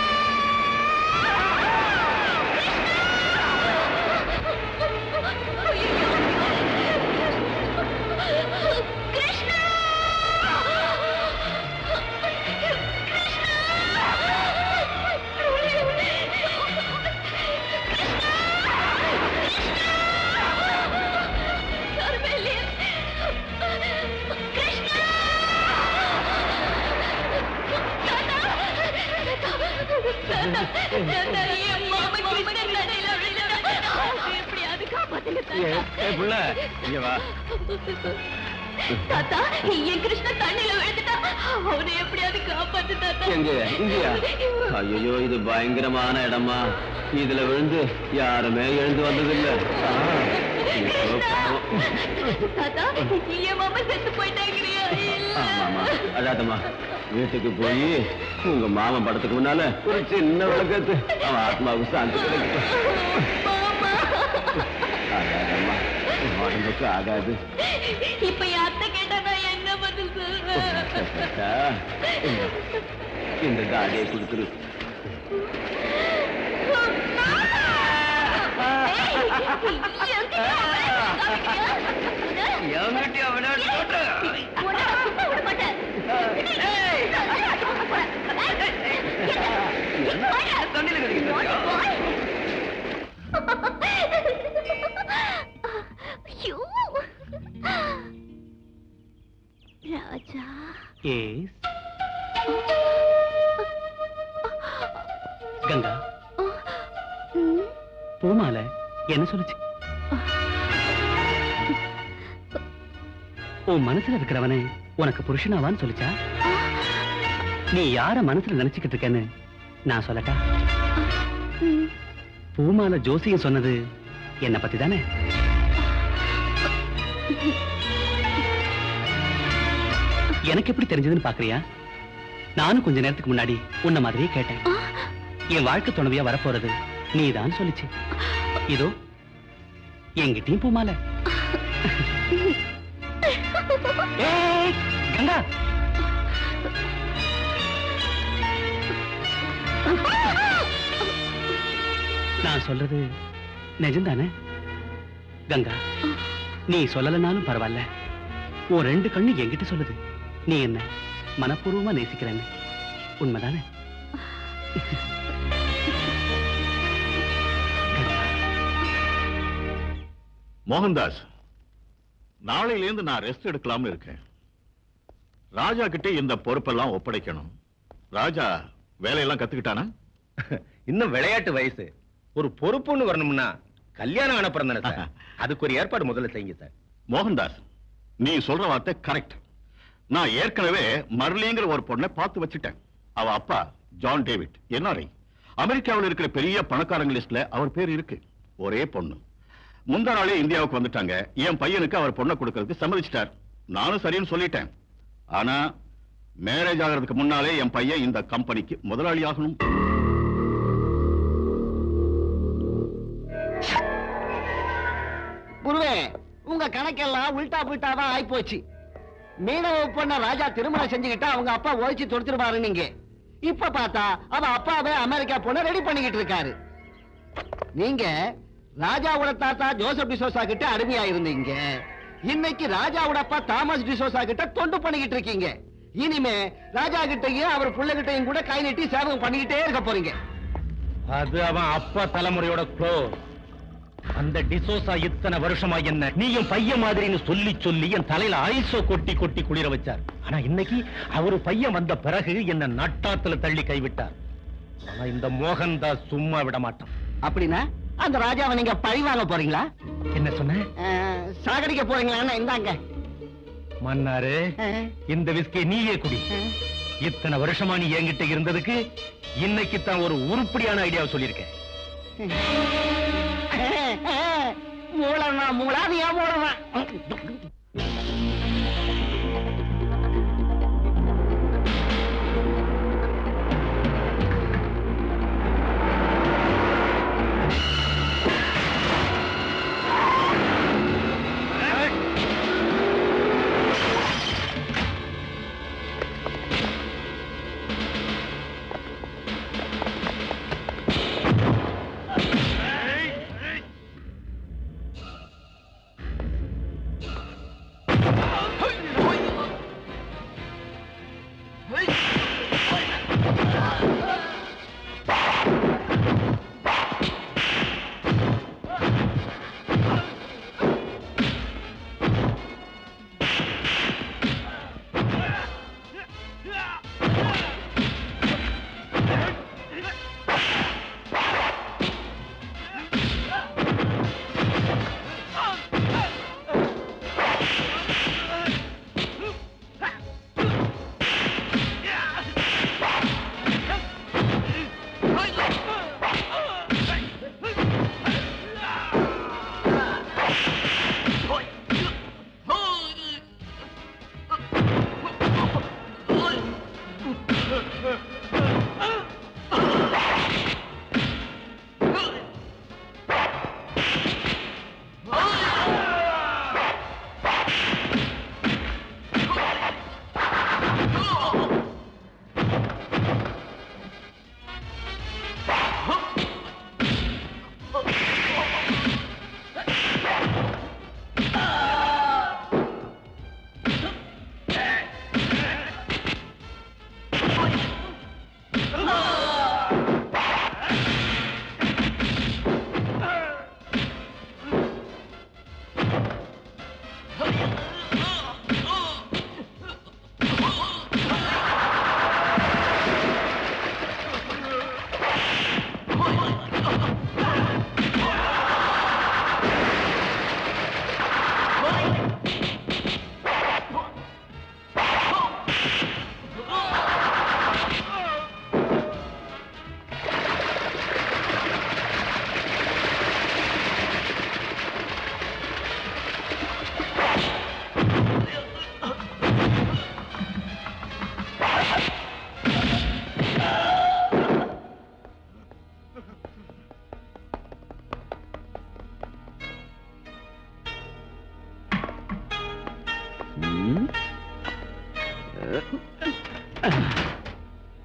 தாத்தா என் கிருஷ்ண தண்ணியில விழுந்துட்டா அவனை எப்படியாவது காப்பாத்து தாத்தா இங்கயா ஐயோ இது பயங்கரமான இடமா இதுல விழுந்து யாருமே எழுந்து வந்ததில்லை தாத்தா என் மாமா செத்து போயிட்டாங்கறியா ஆமா அதாதம்மா வீட்டுக்கு போய் உங்க மாமன் படத்துக்கு முன்னால ஒரு சின்ன விளக்கத்து அவன் ஆத்மாவுக்கு சாந்தி கிடைக்கும் ஆகாதம்மா உடம்புக்கு ஆகாது இப்ப என் அத்தை கேட்டா நான் என்ன பதில் சொல்றேன் இந்த தாடியை கொடுத்துரு ராஜா கங்கா பூமால என்ன சொல்லுச்சு உன் மனசுல இருக்கிறவனே உனக்கு புருஷனாவான்னு சொல்லிச்சா நீ யார மனசுல நினைச்சுக்கிட்டு இருக்கேன்னு நான் சொல்லட்டா பூமால ஜோசியம் சொன்னது என்ன பத்தி தானே எனக்கு எப்படி தெரிஞ்சதுன்னு பாக்குறியா நானும் கொஞ்ச நேரத்துக்கு முன்னாடி உன்ன மாதிரியே கேட்டேன் என் வாழ்க்கை துணைவியா வரப்போறது நீதான் சொல்லிச்சு இதோ எங்கிட்டயும் பூமால கங்கா நான் சொல்றது நிஜம்தானே கங்கா நீ சொல்லலனாலும் பரவாயில்ல உன் ரெண்டு கண்ணு என்கிட்ட சொல்லுது நீ என்ன மனப்பூர்வமா நேசிக்கிறேன்னு உண்மைதானே? மோகன்தாஸ், நாளையிலேருந்து நான் ரெஸ்ட் எடுக்கலாம்னு இருக்கேன். ராஜா கிட்ட இந்த பொறுப்பெல்லாம் ஒப்படைக்கணும். ராஜா வேலையெல்லாம் கத்துக்கிட்டானா? இன்னும் விளையாட்டு வயசு. ஒரு பொறுப்புன்னு வரணும்னா கல்யாணம் அனுப்புறேன் தானே சார். அதுக்கு ஒரு ஏற்பாடு முதல்ல செய்யுங்க சார். மோகன்தாஸ், நீ சொல்ற வார்த்தை கரெக்ட். நான் ஏற்கனவே மர்லிங்கிற ஒரு பொண்ணை பார்த்து வச்சுட்டேன். அவ அப்பா ஜான் டேவிட் NRI. அமெரிக்காவில் இருக்கிற பெரிய பணக்காரங்க லிஸ்ட்ல அவர் பேர் இருக்கு. ஒரே பொண்ணு. முந்தா நாளே இந்தியாவுக்கு வந்துட்டாங்க. என் பையனுக்கு அவர் பொண்ணை கொடுக்கறதுக்கு சம்மதிச்சிட்டார். நானும் சரின்னு சொல்லிட்டேன். ஆனா மேரேஜ் ஆகிறதுக்கு முன்னாலே என் பையன் இந்த கம்பெனிக்கு முதலாளி ஆகணும். குருவே, உங்க கணக்கெல்லாம் உல்டா புல்டாவா ஆயிப்போச்சு. மீனவ பொண்ண ராஜா திருமணம் செஞ்சுக்கிட்டா அவங்க அப்பா ஒழிச்சு தொடுத்துருவாரு. நீங்க இப்ப பார்த்தா அவ அப்பாவே அமெரிக்கா பொண்ண ரெடி பண்ணிக்கிட்டு இருக்காரு. நீங்க ராஜாவோட தாத்தா ஜோசப் டிசோசா கிட்ட அடிமையா இருந்தீங்க. இன்னைக்கு ராஜாவோட அப்பா தாமஸ் டிசோசா கிட்ட தொண்டு பண்ணிக்கிட்டு இருக்கீங்க. இனிமே ராஜா கிட்டையும் அவர் பிள்ளைகிட்டையும் கூட கை நீட்டி சேவகம் பண்ணிக்கிட்டே இருக்க போறீங்க. அது அவன் அப்பா தலைமுறையோட க்ளோஸ். அந்த டிசோசா இத்தனை வருஷமா என்ன நீயும் பையன் மாதிரின்னு சொல்லி சொல்லி என் தலையில ஐசோ கொட்டி கொட்டி குளிர வச்சார். ஆனா இன்னைக்கு அவரு பையன் வந்த பிறகு என்ன நட்டாத்துல தள்ளி கைவிட்டார். ஆனா இந்த மோகன்தாஸ் சும்மா விட மாட்டான். அப்படின்னா அந்த ராஜாவை நீங்க பழி வாங்க போறீங்களா? என்ன சொன்ன? சாகடிக்க போறீங்களா? இந்தாங்க மன்னாரு, இந்த விஸ்கி நீயே குடி. இத்தனை வருஷமா நீ என்கிட்ட இருந்ததுக்கு இன்னைக்கு தான் ஒரு உருப்படியான ஐடியாவை சொல்லியிருக்கேன். மூலமா மூலாதியா மூலமா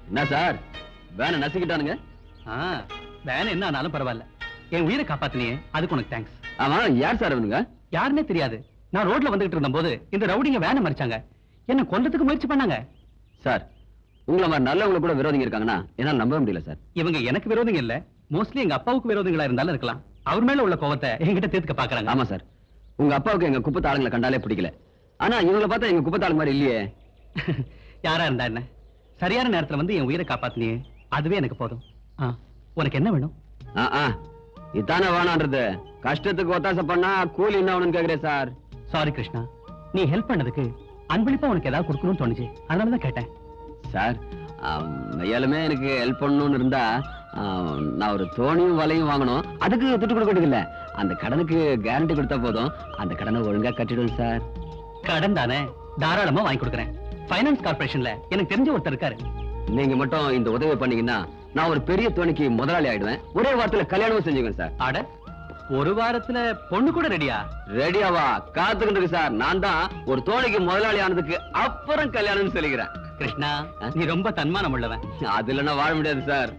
என்ன சார் வேனை நசுக்கிட்டானுங்க? வேனை என்ன ஆனாலும் பரவாயில்ல, என் உயிரை காப்பாத்தினியே அதுக்கு உனக்கு தேங்க்ஸ். ஆமா, யார் சார் அவனுங்க? யாருன்னே தெரியாது. நான் ரோட்ல வந்துகிட்டு இருந்த போது இந்த ரவுடிங்க வேனை மறிச்சாங்க. என்ன கொல்றதுக்கு முயற்சி பண்ணாங்க. சார் உங்களை மாதிரி நல்லவங்க கூட விரோதிங்க இருக்காங்கன்னா என்னால நம்ப முடியல சார். இவங்க எனக்கு விரோதிங்க இல்ல, மோஸ்ட்லி எங்க அப்பாவுக்கு விரோதிகளா இருந்தாலும் இருக்கலாம். அவர் மேல உள்ள கோவத்தை என்கிட்ட தீர்த்துக்க பாக்குறாங்க. ஆமா சார், உங்க அப்பாவுக்கு எங்க குப்பத்து ஆளுங்களை கண்டாலே பிடிக்கல. ஆனா இவங்களை பார்த்தா எங்க குப்பத்து ஆளுங்க மாதிரி இல்லையே. யாரா இருந்தா என்ன, சரியான நேரத்துல வந்து என் உயிரை காப்பாத்தினியே, அதுவே எனக்கு போதும். உனக்கு என்ன வேணும்? இதானே வேணான்றது. கஷ்டத்துக்கு ஒத்தாசை பண்ணா கூலி என்ன வேணும்னு கேக்குறேன் சார். சாரி கிருஷ்ணா, நீ ஹெல்ப் பண்ணதுக்கு அன்பளிப்பா உனக்கு ஏதாவது கொடுக்கணும்னு தோணுச்சு, அதனாலதான் கேட்டேன். சார் மெய்யாலுமே எனக்கு ஹெல்ப் பண்ணணும்னு இருந்தா நான் ஒரு தோணியும் வலையும் வாங்கணும். அதுக்கு துட்டு கொடுக்கறது இல்ல, அந்த கடனுக்கு கேரண்டி கொடுத்தா போதும். அந்த கடனை ஒழுங்கா கட்டிடுவேன் சார். கடன் தானே, தாராளமா வாங்கி கொடுக்குறேன். பைனான்ஸ் கார்பரேஷன்ல எனக்கு தெரிஞ்ச ஒருத்தர் இருக்காரு. நீங்க மட்டும் இந்த உதவி பண்ணீங்கன்னா நான் ஒரு பெரிய தோணிக்கு முதலாளி ஆயிடுவேன். ஒரே வாரத்துல கல்யாணமும் செஞ்சுக்குவேன் சார். ஆட ஒரு வாரத்துல பொண்ணு கூட ரெடியா? ரெடியாவா? காத்துக்கிட்டு இருக்கு சார். நான் தான் ஒரு தோணிக்கு முதலாளி ஆனதுக்கு அப்புறம் கல்யாணம் சொல்லிக்கிறேன். கிருஷ்ணா, நீ ரொம்ப தன்மானம் உள்ளவன். அது இல்லைன்னா வாழ முடியாது சார்.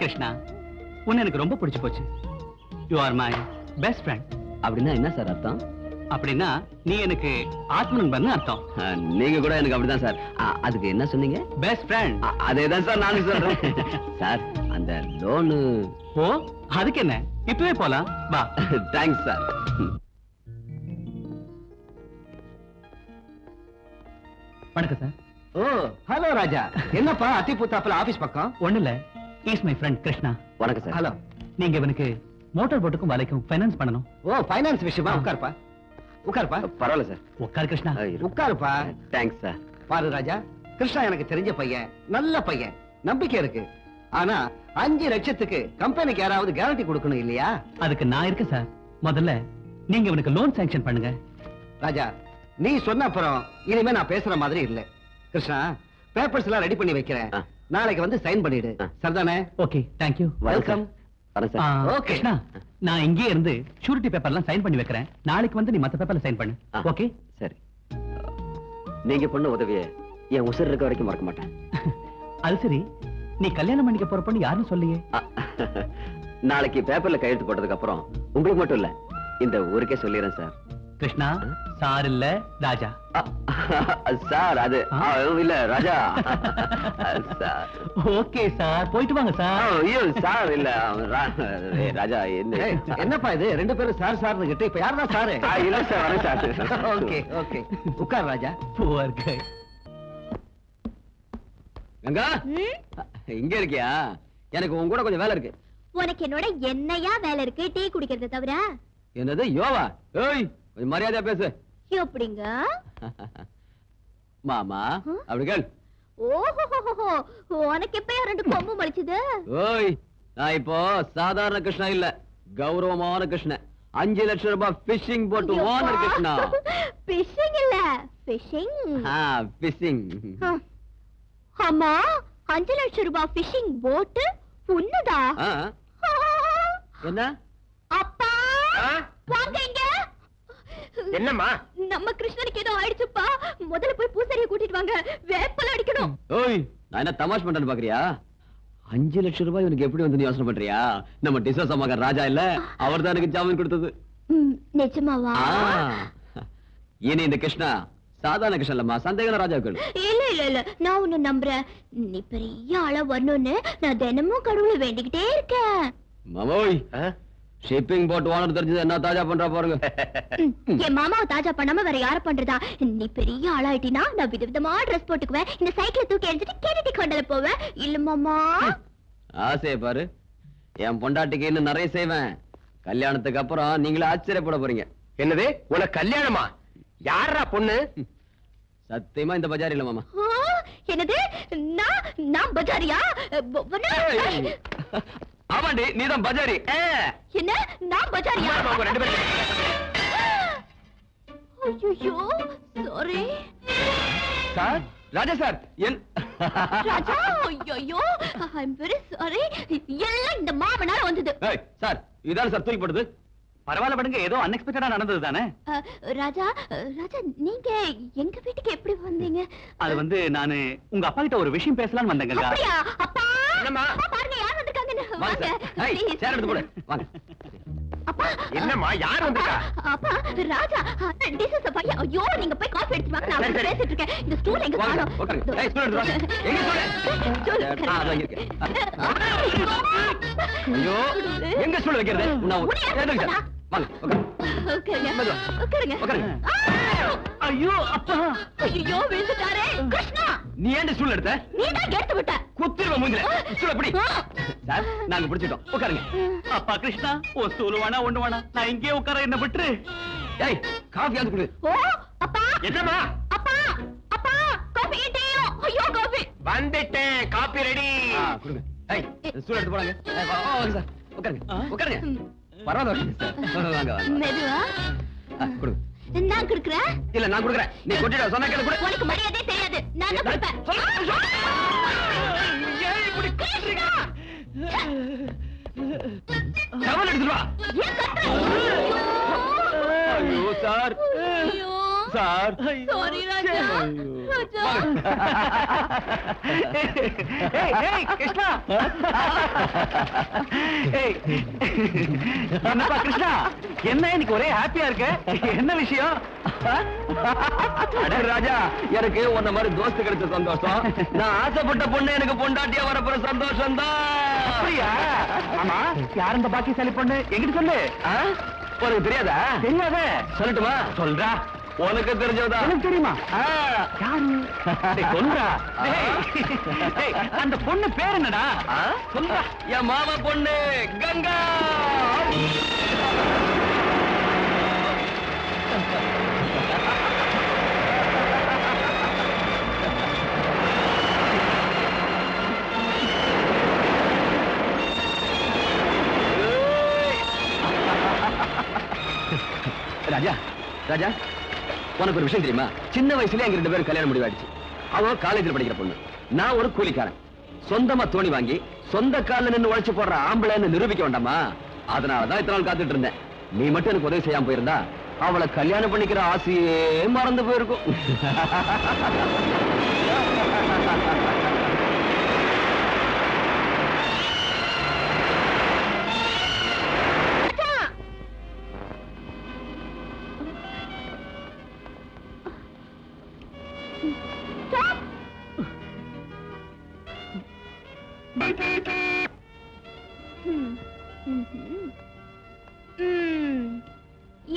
கிருஷ்ணா, உன்னை எனக்கு ரொம்ப பிடிச்சு போச்சு. You are my best friend. அப்படின்னா என்ன சார் அர்த்தம்? அப்படின்னா நீ எனக்கு ஆத்ம நண்பன் அர்த்தம். நீங்க கூட எனக்கு அப்படிதான் சார். அதுக்கு என்ன சொன்னீங்க? Best friend. அதேதான் சார் நானும் சொல்றேன். சார் அந்த லோனு. ஓ, அதுக்கு என்ன, இப்பவே போலாம் வா. Thanks sir. வணக்கம் சார். ஓ ஹலோ ராஜா. என்னப்பா அத்திபுத்தாப்புல ஆபீஸ் பக்கம்? ஒண்ணு இல்ல, இஸ் மை ஃப்ரெண்ட் கிருஷ்ணா. வணக்கம் சார். ஹலோ. நீங்க இவனுக்கு மோட்டார் போட்டுக்கும் வலைக்கும் ஃபைனான்ஸ் பண்ணணும். ஓ ஃபைனான்ஸ் விஷயமா? உட்காருப்பா உட்காருப்பா. பரவாயில்ல சார். உட்கார் கிருஷ்ணா. உட்காருப்பா. Thanks sir. பாரு ராஜா, கிருஷ்ணா எனக்கு தெரிஞ்ச பையன், நல்ல பையன், நம்பிக்கை இருக்கு. ஆனா 5 லட்சத்துக்கு கம்பெனிக்கு யாராவது கேரண்டி கொடுக்கணும் இல்லையா? அதுக்கு நான் இருக்கேன் சார். முதல்ல நீங்க இவனுக்கு லோன் சாங்ஷன் பண்ணுங்க. ராஜா, நீ சொன்ன அப்புறம் இனிமே நான் பேசுற மாதிரி இல்ல. கிருஷ்ணா, பேப்பர்ஸ் எல்லாம் ரெடி பண்ணி வைக்கிறேன். நாளைக்கு வந்து சைன் பண்ணிடு. சரிதானே? Okay, thank you. Welcome. Okay Krishna, நான் இங்கே இருந்து ஷூரிட்டி பேப்பர்லாம் சைன் பண்ணி வைக்கிறேன். நாளைக்கு வந்து நீ மத்த பேப்பர்ல சைன் பண்ணு. ஓகே சரி. நீங்க பண்ண உதவியை என் உசுர் இருக்க வரைக்கும் மறக்க மாட்டேன். அது சரி, நீ கல்யாணம் பண்ணிக்க போற பொண்ணு யாருன்னு சொல்லியே? நாளைக்கு பேப்பர்ல கையெழுத்து போட்டதுக்கு அப்புறம் உங்களுக்கு மட்டும் இல்ல, இந்த ஊருக்கே சொல்லிடுறேன் சார். கிருஷ்ணா, சார் இல்ல ராஜா. சார் அது இல்ல ராஜா. ஓகே சார், போயிட்டு வாங்க சார். ஐயோ சார் இல்ல ராஜா. என்னப்பா இது ரெண்டு பேரும் சார் சார்னு கிட்ட இப்ப யாருதான் சாரு? இல்ல சார், வரேன் சார். ஓகே ஓகே, உட்கார் ராஜா. Poor guy. கங்கா, இங்க இருக்கியா? எனக்கு உன் கூட கொஞ்சம் வேலை இருக்கு. உனக்கு என்னோட என்னையா வேலை இருக்கு? டீ குடிக்கிறத தவிர. என்னது யோவா? ஏய், கொஞ்சம் மரியாதையா பேசு. எப்படிங்க மாமா? அப்படி கேள். ஓஹோ, உனக்கு எப்ப 2 கொம்பு மடிச்சது? ஓய், நான் இப்போ சாதாரண கிருஷ்ணா இல்ல, கௌரவமான கிருஷ்ணன். 5 லட்சம் ரூபாய் பிஷிங் போட்டு ஓனர் கிருஷ்ணா. பிஷிங் இல்ல, பிஷிங். பிஷிங். அம்மா, 5 லட்சம் ரூபாய் பிஷிங் போட்டு உன்னதா? என்ன அப்பா, வாங்க இங்க. என்னம்மா? நம்ம கிருஷ்ணனுக்கு ஏதோ ஆயிடுச்சுப்பா. முதல்ல போய் பூசாரியை கூட்டிட்டு வாங்க, வேப்பல அடிக்கணும். ஓய், நான் என்ன தமாஷ் பண்றேன்னு பாக்குறியா? 5 லட்சம் ரூபாய் உனக்கு எப்படி வந்து யோசனை பண்றியா? நம்ம டிசோஸ் மகன் ராஜா இல்ல, அவர் தான் எனக்கு ஜாமீன் கொடுத்தது. நிஜமாவா? இனி இந்த கிருஷ்ணா சாதாரண கிருஷ்ணன் இல்லம்மா, சந்தேகம் ராஜாக்கள். இல்ல இல்ல இல்ல, நான் உன்னை நம்புறேன். நீ பெரிய ஆளா வரணும்னு நான் தினமும் கடவுளை வேண்டிக்கிட்டே இருக்கேன். மாமோய், ஷிப்பிங் போட் ஓனர் தெரிஞ்சது என்ன தாஜா பண்றா பாருங்க. என் மாமாவை தாஜா பண்ணாம வேற யார பண்றதா? நீ பெரிய ஆளாயிட்டினா நான் விதவிதமா ட்ரெஸ் போட்டுக்குவேன். இந்த சைக்கிளை தூக்கி எரிஞ்சிட்டு கேட்டி கொண்டல போவேன். இல்ல மாமா? ஆசைய பாரு, என் பொண்டாட்டிக்கு இன்னும் நிறைய செய்வேன். கல்யாணத்துக்கு அப்புறம் நீங்களே ஆச்சரியப்பட போறீங்க. என்னது, உனக்கு கல்யாணமா? யாரா பொண்ணு? சத்தியமா இந்த பஜார் இல்ல மாமா. என்னது? நான் பஜாரியா? ஆமாண்டி, நீதான் பஜாரி. என்ன, நான் பஜாரியா? ஐயோ, சாரி சார். ராஜா சார், ராஜா. ஐயோ, ஐ அம் வெரி சாரி. எல்லாம் இந்த மாமனால வந்தது. சார், இதான் சார் தூக்கி போடுது. பரவாயில்ல படுங்க, ஏதோ அன்எக்ஸ்பெக்டடா நடந்தது தானே. ராஜா, ராஜா நீங்க எங்க வீட்டுக்கு எப்படி வந்தீங்க? அது வந்து நானு உங்க அப்பா கிட்ட ஒரு விஷயம் பேசலாம்னு வந்தேங்க. அப்படியா? அப்பா, என்னம்மா? பாருங்க யார் வந்திருக்காங்கன்னு. வாங்க வாங்க சார். சேர் எடுத்து போடு. வாங்க. அப்பா என்னம்மா யார் வந்திருக்கா? அப்பா ராஜா டிசஸ் அப்பா ஐயோ நீங்க போய் காஃபி எடுத்து வாங்க நான் சரி, சரி. பேசிட்டு இருக்கேன் இந்த ஸ்டூல் எங்க வாங்க, காணோம் உட்காருங்க. ஏய், stool எடுத்து வாங்க. எங்க stool? அதான் இங்க இருக்கு. ஐயோ எங்க ஸ்டூல் வைக்கிறது? நான் எடுத்துக்கிட்டேன். வாங்க உட்காருங்க மெதுவா. உட்காருங்க உட்காருங்க. ஐயோ அப்பா ஐயோ விழுந்துட்டாரே கிருஷ்ணா நீ ஏன் ஸ்டூல் எடுத்த? நீ தான் எடுத்து விட்ட குத்திருவ மூஞ்சில. ஸ்டூல் எப்படி? சார் நாங்க பிடிச்சிட்டோம். உட்காருங்க. அப்பா கிருஷ்ணா ஒரு ஸ்டூல் வேணா ஒண்ணு வேணா நான் இங்கே உட்கார என்ன விட்டுரு. ஏய் காஃபி ஆந்து குடு. ஓ அப்பா என்னம்மா? அப்பா அப்பா காஃபி டீயோ ஐயோ காஃபி வந்துட்டேன், காப்பி ரெடி. கொடுங்க. ஏய் ஸ்டூல் எடுத்து போறாங்க. வாங்க சார். உட்காருங்க. உட்காருங்க. பரவாயில்ல சார். வாங்க வாங்க. மெதுவா கொடுங்க. நான் குடுக்குறேன் இல்ல நான் கொடுக்குறேன். நீ கொட்டிட சொன்னா கேளு கொடு. உனக்கு மரியாதை தெரியாது நான் தான் கொடுப்பேன் ஏய் இப்படி கிருஷ்ணா. டவல் எடுத்து வா. ஏன் கத்துற? ஐயோ சார். ஐயோ சார். சாரி ராஜா ராஜா ஏய் கிருஷ்ணா. ஏய் என்னப்பா கிருஷ்ணா என்ன இன்னைக்கு ஒரே ஹாப்பியா இருக்க? என்ன விஷயம்? அட ராஜா எனக்கு உன்ன மாதிரி தோஸ்து கிடைச்ச சந்தோஷம். நான் ஆசைப்பட்ட பொண்ணு எனக்கு பொண்டாட்டியா வரப்போற சந்தோஷம் தான். அப்படியா? ஆமா யார் இந்த பாக்கியசாலி பொண்ணு எங்கிட்ட சொல்லு. உனக்கு தெரியாதா? தெரியாத. சொல்லட்டுமா? சொல்றா. உனக்கு தெரிஞ்சதா? எனக்கு தெரியுமா? யாரு? டேய், சொல்றா. டேய், அந்த பொண்ணு பேர் என்னடா? சொல்றா. என் மாமா பொண்ணு கங்கா. ராஜா ராஜா உனக்கு ஒரு விஷயம் தெரியுமா? சின்ன வயசுல எங்க 2 பேரும் கல்யாணம் முடிவாயிடுச்சு. அவ காலேஜில் படிக்கிற பொண்ணு, நான் ஒரு கூலிக்காரன். சொந்தமா தோணி வாங்கி சொந்த காலில் நின்று உழைச்சு போடுற ஆம்பளைன்னு நிரூபிக்க வேண்டாமா? அதனாலதான் இத்தனை நாள் காத்துட்டு இருந்தேன். நீ மட்டும் எனக்கு உதவி செய்யாம போயிருந்தா அவளை கல்யாணம் பண்ணிக்கிற ஆசையே மறந்து போயிருக்கும்.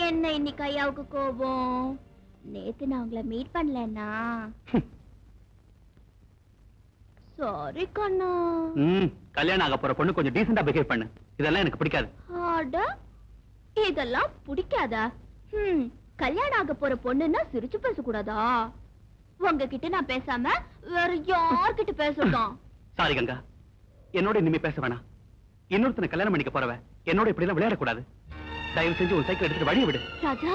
என்ன இன்னைக்கு ஐயாவுக்கு கோபம்? நேத்து நான் உங்களை மீட் பண்ணலன்னா சாரி கண்ணா. கல்யாணம் ஆக போற பொண்ணு கொஞ்சம் டீசெண்டா பிஹேவ் பண்ணு. இதெல்லாம் எனக்கு பிடிக்காது. அட இதெல்லாம் பிடிக்காதா? கல்யாணம் ஆக போற பொண்ணுன்னா சிரிச்சு பேசக்கூடாதா? உங்ககிட்ட நான் பேசாம வேற யார்கிட்ட பேசட்டும்? சாரி கங்கா, என்னோட இனிமே பேச வேணாம். இன்னொருத்தனை கல்யாணம் பண்ணிக்க போறவ என்னோட இப்படி எல்லாம் விளையாடக்கூடாது. தயவு செஞ்சு உன் சைக்கிள் எடுத்துட்டு வழிய விடு. ராஜா,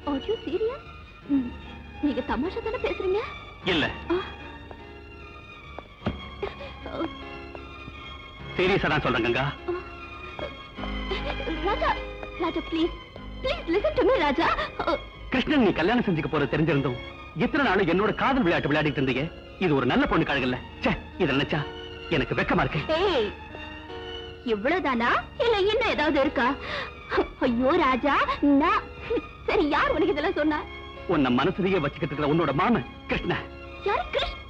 are you serious? நீங்க தமாஷா தானே பேசுறீங்க? இல்ல சீரியஸா தான் சொல்றேன் Ganga. Raja, Raja please please listen to me Raja. Krishnan நீ கல்யாணம் செஞ்சுக்க போற தெரிஞ்சிருந்தும் இத்தனை நாள் என்னோட காதல் விளையாட்டு விளையாடிட்டு இருந்தீங்க. இது ஒரு நல்ல பொண்ணு கழகல்ல. ச்சே, இத நினைச்சா எனக்கு வெக்கமா இருக்கு. ஏய், இவ்வளவுதானா இல்ல இன்னும் ஏதாவது இருக்கா? ஐயோ ராஜா, நான் சரி யார் உனக்கு இதெல்லாம் சொன்னா? உன்னை மனசுலயே வச்சுக்கிட்டு இருக்கிற உன்னோட மாமன் கிருஷ்ண. யார் கிருஷ்ண?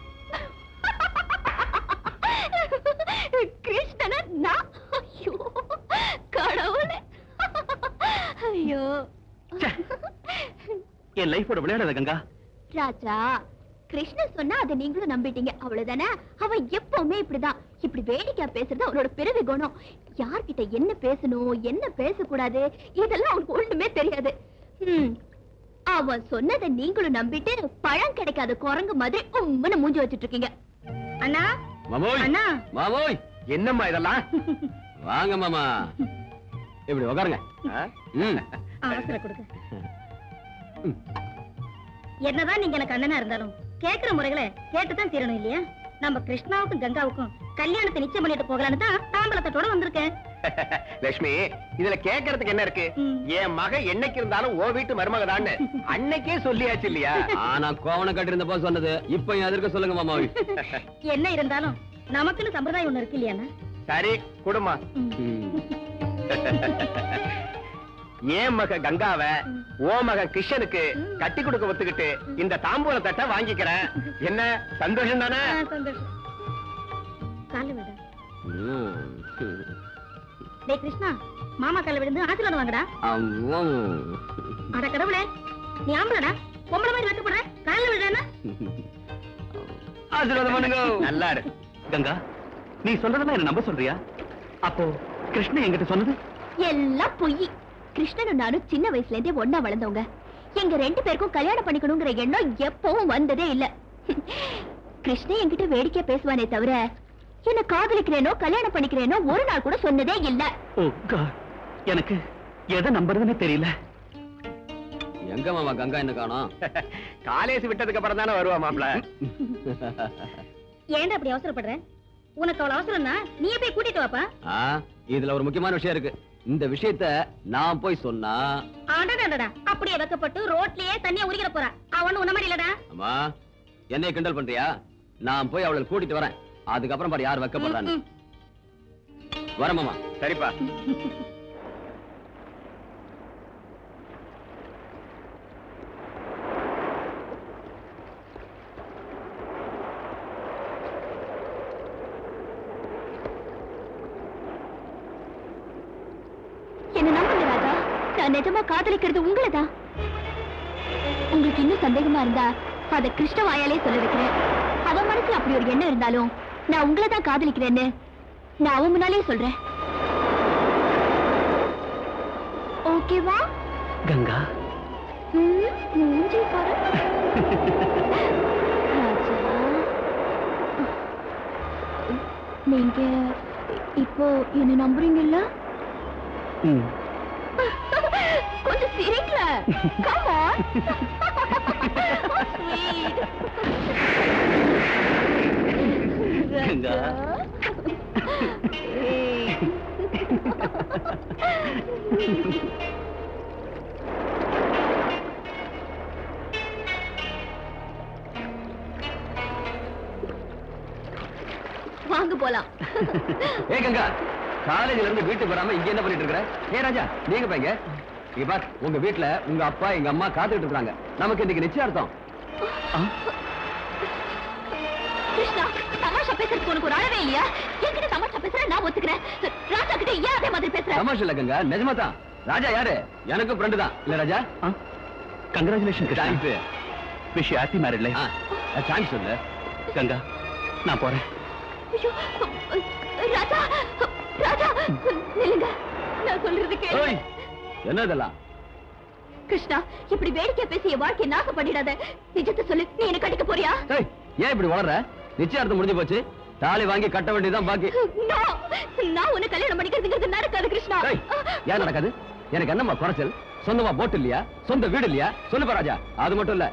கிருஷ்ணனா நான்? ஐயோ கடவுளே, ஐயோ. என் லைஃபோட விளையாடாத கங்கா. ராஜா, கிருஷ்ணன் சொன்னா அதை நீங்களும் நம்பிட்டீங்க, அவ்வளவுதானே? அவன் எப்பவுமே இப்படிதான், இப்படி வேடிக்கையா பேசுறது அவனோட பிறவி குணம். யார்கிட்ட என்ன பேசணும் என்ன பேசக்கூடாது இதெல்லாம் அவனுக்கு ஒண்ணுமே தெரியாது. அவன் சொன்னதை நீங்களும் நம்பிட்டு பழம் கிடைக்காத குரங்கு மாதிரி உம்முன்னு மூஞ்சி வச்சிட்டு இருக்கீங்க. அண்ணா மாமோய், அண்ணா. மாமோய், என்னம்மா இதெல்லாம்? வாங்க மாமா, இப்படி உட்காருங்க. அவசர கொடுங்க. என்னதான் நீங்க எனக்கு அண்ணனா இருந்தாலும் கேக்குற முறைகளை கேட்டுதான் தீரணும் இல்லையா? நம்ம கிருஷ்ணாவுக்கும் கங்காவுக்கும் கல்யாணத்தை நிச்சயம் பண்ணிட்டு போகலான்னு தான் தாம்பலத்தோட வந்திருக்கேன். லட்சுமி, இதுல கேட்கறதுக்கு என்ன இருக்கு? என் மக என்னைக்கு இருந்தாலும் ஓ வீட்டு மருமகதான்னு அன்னைக்கே சொல்லியாச்சு இல்லையா? ஆனா கோவண கட்டிருந்தப்போ சொன்னது இப்ப எதற்கு சொல்லுங்க மாமாவி. என்ன இருந்தாலும் நமக்குன்னு சம்பிரதாயம் ஒண்ணு இருக்கு இல்லையா? சரி குடுமா. ஏன் மக கங்காவ ஓ மகன் கிருஷ்ணனுக்கு கட்டி கொடுக்க ஒத்துக்கிட்டு இந்த தாம்பூல தட்டை வாங்கிக்கிறேன். என்ன சந்தோஷம் தானே? சந்தோஷம். கால விட. டேய் கிருஷ்ணா, மாமா கால விழுந்து ஆசீர்வாதம் வாங்கடா. அட கடவுளே, நீ ஆம்பளடா, பொம்பளை மாதிரி வெட்டப்படுற, கால விடுறேன்னா? ஆசீர்வாதம் பண்ணுங்க. நல்லா இரு. கங்கா, நீ சொல்றதெல்லாம் என்ன நம்ப சொல்றியா? அப்போ கிருஷ்ணன் என்கிட்ட சொன்னது எல்லாம் பொய். கிருஷ்ணனும் நானும் சின்ன வயசுல இருந்தே ஒண்ணா வளர்ந்தவங்க. எங்க 2 பேருக்கும் கல்யாணம் பண்ணிக்கணுங்கிற எண்ணம் எப்பவும் வந்ததே இல்ல. கிருஷ்ணன் என்கிட்ட வேடிக்கையா பேசுவானே தவிர என்ன காதலிக்கிறேனோ கல்யாணம் பண்ணிக்கிறேனோ ஒரு நாள் கூட சொன்னதே இல்ல. ஓ காட், எனக்கு எதை நம்புறதுன்னு தெரியல. எங்க மாமா கங்கா என்ன காணோம்? காலேஜ் விட்டதுக்கு அப்புறம் தானே வருவா மாப்ள. ஏன்டா அப்படி அவசரப்படுற? உனக்கு அவ்வளவு அவசரம்னா நீயே போய் கூட்டிட்டு வாப்பா. இதுல ஒரு முக்கியமான விஷயம் இருக்கு. இந்த விஷயத்த நான் போய் சொன்னா அடடடடா, அப்படியே வெக்கப்பட்டு ரோட்லயே தண்ணிய உரிக்கிற போறா. அவன் உன்ன மாதிரி இல்லடா. அம்மா, என்னைய கிண்டல் பண்றியா? நான் போய் அவளை கூட்டிட்டு வரேன். அதுக்கப்புறம் பாரு யார் வெக்கப்படுறான்னு. வரேன் மாமா. சரிப்பா. என்ன நம்புங்க ராஜா, நான் நிஜமா காதலிக்கிறது உங்களதான். உங்களுக்கு இன்னும் சந்தேகமா இருந்தா அத கிருஷ்ண வாயாலே சொல்ல வைக்கிறேன். அவன் மனசுல அப்படி ஒரு எண்ணம் இருந்தாலும் நான் உங்களை தான் காதலிக்கிறேன்னு நான் அவன் முன்னாலே சொல்றேன். ஓகேவா கங்கா? மூஞ்சி பாரு. ராஜா, நீங்க இப்போ என்ன நம்புறீங்கல்ல? கொஞ்சம் சிரிக்கல. Come on. Sweet. கங்கா. வாங்க போலாம். ஏ கங்கா, காலேஜ்ல இருந்து வீட்டுக்கு வராம இங்க என்ன பண்ணிட்டு இருக்கற? ஏ ராஜா, நீங்க பையங்க இங்க பார், உங்க வீட்ல உங்க அப்பா எங்க அம்மா காத்துக்கிட்டு இருக்காங்க. நமக்கு இன்னைக்கு நிச்சயார்த்தம். கிருஷ்ணா, தமாஷா பேசுறதுக்கு உனக்கு ஒரு அளவே இல்லையா? என்கிட்ட தமாஷா பேசுற நான் ஒத்துக்கிறேன். ராஜா கிட்ட ஏன் அதே மாதிரி பேசுற? தமாஷா இல்ல கங்கா, நிஜமா தான். ராஜா யாரு? எனக்கு ஃப்ரெண்டு தான். இல்ல Raja? Congratulation Krishna. Thanks. Wish you happy married life. Thanks சொல்லு. கங்கா, நான் போறேன். ஐயோ, ராஜா, ராஜா, நில்லுங்க. நான் சொல்றது கேளு. என்ன இதெல்லாம்? கிருஷ்ணா, இப்படி வேடிக்கை பேசி என் வாழ்க்கையை நாசம் பண்ணிடாத. நிஜத்தை சொல்லு, நீ என்ன கட்டிக்க போறியா? ஏன் இப்படி வளர்ற? நிச்சயார்த்தம் முடிஞ்சு போச்சு. தாலி வாங்கி கட்ட வேண்டியதுதான் பாக்கி. நான் உன்னை கல்யாணம் பண்ணிக்கிறதுங்கிறது நடக்காது கிருஷ்ணா. ஏன் நடக்காது? எனக்கு என்னம்மா குறைச்சல்? சொந்தமா போட்டு இல்லையா? சொந்த வீடு இல்லையா? சொல்லுப்பா ராஜா. அது மட்டும் இல்ல,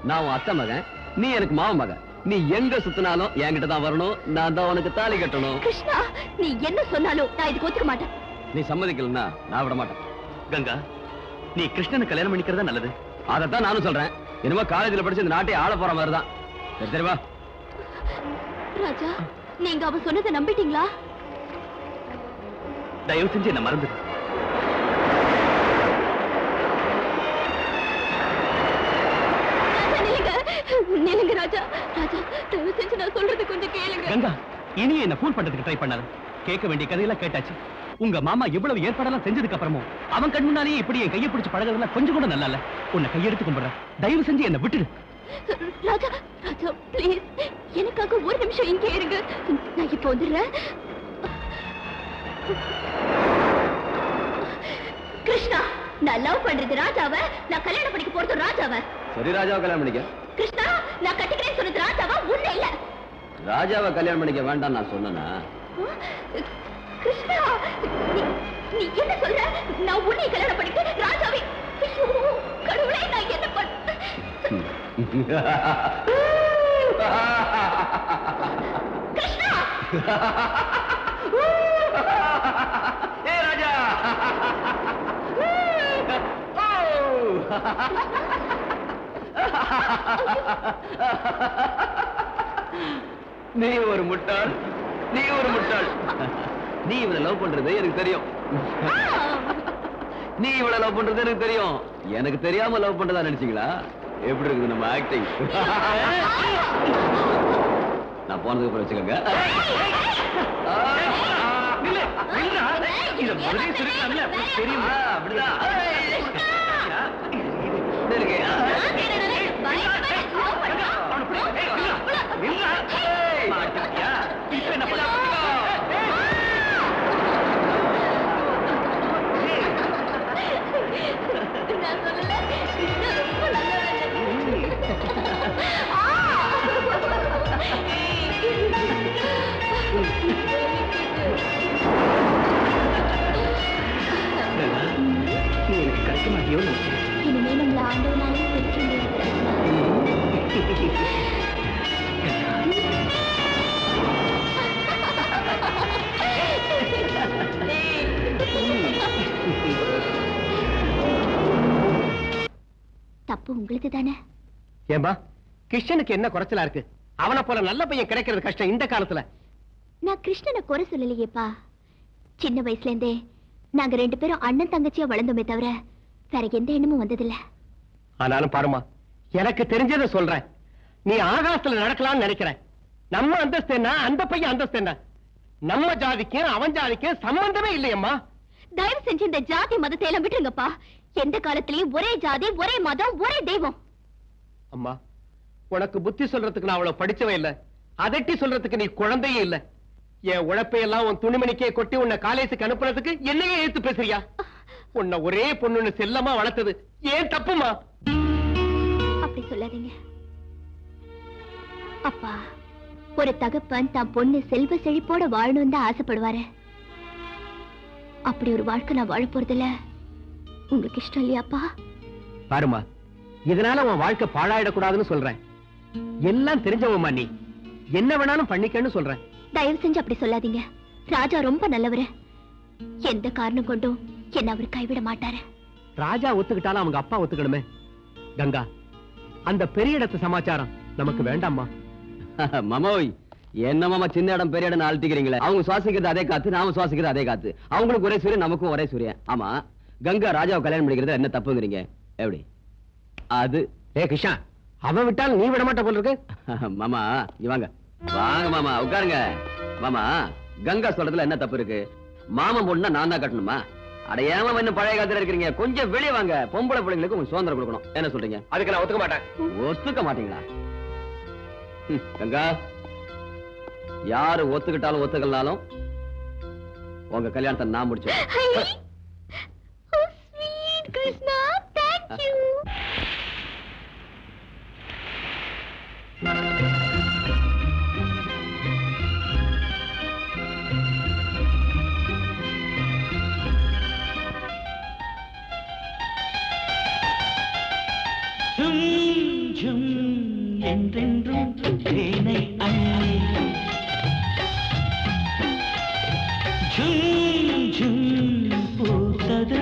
நான் உன் அத்தை மகன், நீ எனக்கு மாவன் மகன். நீ எங்க சுத்தினாலும் என்கிட்ட தான் வரணும். நான் தான் உனக்கு தாலி கட்டணும். கிருஷ்ணா, நீ என்ன சொன்னாலும் நான் இதுக்கு ஒத்துக்க மாட்டேன். நீ சம்மதிக்கலன்னா நான் விட மாட்டேன். கங்கா, நீ கிருஷ்ணனை கல்யாணம் பண்ணிக்கிறதா நல்லது. அதைத்தான் நானும் சொல்றேன். இனிமே காலேஜ்ல படிச்சு இந்த நாட்டை ஆள போற மாதிரி தான். தெரியுமா ராஜா, நீங்க அவ சொன்னதை நம்பிட்டீங்களா? தயவு செஞ்சு என்ன மறந்து. நில்லுங்க ராஜா. ராஜா, தயவு செஞ்சு நான் சொல்றது கொஞ்சம் கேளுங்க. கங்கா, இனி என்ன ஃபூல் பண்றதுக்கு ட்ரை பண்ணாத. கேட்க வேண்டிய கதையெல்லாம் கேட்டாச்சு. உங்க மாமா இவ்வளவு ஏற்பாடெல்லாம் செஞ்சதுக்கு அப்புறமும் அவன் கண் முன்னாலேயே இப்படி என் கையை பிடிச்சு பழகிறதுலாம் கொஞ்சம் கூட நல்லா இல்ல. உன்னை கையெடுத்து கும்பிடுறேன். தயவு செஞ்சு என்ன விட்டுடு. ராஜா, ராஜா ப்ளீஸ், எனக்காக ஒரு நிமிஷம் இங்கே இருங்க. நான் இப்போ வந்துடுறேன். கிருஷ்ணா, நான் லவ் பண்றது ராஜாவை, நான் கல்யாணம் பண்ணிக்க போறது ராஜாவை. சரி, ராஜாவை கல்யாணம் பண்ணிக்க. கிருஷ்ணா, நான் கட்டிக்கிறேன்னு சொன்னது ராஜாவா உன்னை இல்ல. ராஜாவை கல்யாணம் பண்ணிக்க வேண்டாம் நான் சொன்னேனா? கிருஷ்ணா, நீ என்ன சொல்ற? நான் உன்னை கல்யாணம் பண்ணிக்க ராஜாவை. ஐயோ கடவுளே, நான் என்ன பண்ண? கிருஷ்ணா! ஏ ராஜா! நீ ஒரு முட்டாள், நீ ஒரு முட்டாள். நீ இவனை லவ் பண்றது எனக்கு தெரியும். நீ இவ்வளவு லவ் பண்றது எனக்கு தெரியும். எனக்கு தெரியாம லவ் பண்றதா நினைச்சீங்களா? எப்படி இருக்குது நம்ம ஆக்டிங்? நான் போனதுக்கு அப்புறம் வச்சுக்கோங்க. அப்படிதான் இனிமே நம்மள ஆண்டவனாலே பிரிக்க தப்பு உங்களுக்கு தானே? ஏம்பா, கிருஷ்ணனுக்கு என்ன குறைச்சலா இருக்கு? அவனை போல நல்ல பையன் கிடைக்கிறது கஷ்டம் இந்த காலத்துல. நான் கிருஷ்ணனை குறை சொல்லலையேப்பா. சின்ன வயசுல இருந்தே நாங்க 2 பேரும் அண்ணன் தங்கச்சியா வளர்ந்தோமே தவிர வேற எந்த எண்ணமும் வந்ததில்ல. ஆனாலும் பாருமா, எனக்கு தெரிஞ்சதை சொல்றேன். நீ ஆகாசத்துல நடக்கலாம்னு நினைக்கிற. நம்ம அந்தஸ்து என்ன, அந்த பையன் அந்தஸ்து என்ன? நம்ம ஜாதிக்கும் அவன் ஜாதிக்கும் சம்பந்தமே இல்லையம்மா. தயவு செஞ்சு இந்த ஜாதி மதத்தை எல்லாம் விட்டுருங்கப்பா. எந்த காலத்திலயும் ஒரே ஜாதி, ஒரே மதம், ஒரே தெய்வம். அம்மா, உனக்கு புத்தி சொல்றதுக்கு நான் அவ்வளவு படிச்சவே இல்ல. அதட்டி சொல்றதுக்கு நீ குழந்தையே இல்ல. என் உழைப்பையெல்லாம் உன் துணிமணிக்கே கொட்டி உன்னை காலேஜுக்கு அனுப்புறதுக்கு என்னையே எடுத்து பேசுறியா? உன்னை ஒரே பொண்ணுன்னு செல்லமா வளர்த்தது ஏன் தப்புமா? அப்படி சொல்லாதீங்க அப்பா. ஒரு தகப்பன் தான் பொண்ணு செல்வ செழிப்போட வாழணும் தான் ஆசைப்படுவாரு. அப்படி ஒரு வாழ்க்கை நான் வாழ போறதில்ல. உங்களுக்கு இஷ்டம் இல்லையாப்பா? பாருமா, இதனால உன் வாழ்க்கை பாழாயிடக்கூடாதுன்னு சொல்றேன். எல்லாம் தெரிஞ்சவமா, நீ என்ன வேணாலும் பண்ணிக்கன்னு சொல்றேன். தயவு செஞ்சு அப்படி சொல்லாதீங்க. ராஜா ரொம்ப நல்லவரு. எந்த காரணம் கொண்டும் என்ன அவர் கைவிட மாட்டாரு. ராஜா ஒத்துக்கிட்டாலும் அவங்க அப்பா ஒத்துக்கணுமே. கங்கா, அந்த பெரிய இடத்து சமாச்சாரம் நமக்கு வேண்டாமா? மாமோய், என்ன மாமா சின்ன இடம் பெரிய இடம் அழட்டிக்கிறீங்களே? அவங்க சுவாசிக்கிறது அதே காத்து, நாம சுவாசிக்கிறது அதே காத்து. அவங்களுக்கு ஒரே சூரியன், நமக்கும் ஒரே சூரியன். ஆமா, கங்கா ராஜாவை கல்யாணம் பண்ணிக்கிறது என்ன தப்புங்கிறீங்க? எப்படி அது? கிருஷ்ணா, அவன் விட்டாலும் நீ விட மாட்ட போல இருக்கு. மாமா வாங்க வாங்க மாமா, உட்காருங்க. மாமா, கங்கா சொல்றதுல என்ன தப்பு இருக்கு? மாமன் பொண்ணா நான் தான் கட்டணுமா? அடையாம இன்னும் பழைய காலத்துல இருக்கிறீங்க. கொஞ்சம் வெளியே வாங்க. பொம்பளை பிள்ளைங்களுக்கு கொஞ்சம் சுதந்திரம் கொடுக்கணும். என்ன சொல்றீங்க? அதுக்கு நான் ஒத்துக்க மாட்டேன். ஒத்துக்க மாட்டீங்களா? கங்கா, யாரு ஒத்துக்கிட்டாலும் ஒத்துக்கலனாலும் உங்க கல்யாணத்தை நான் முடிச்சேன். Krishna, thank you. என்றென்றும் தேனை அள்ளி ஜும் ஜும் பூத்தது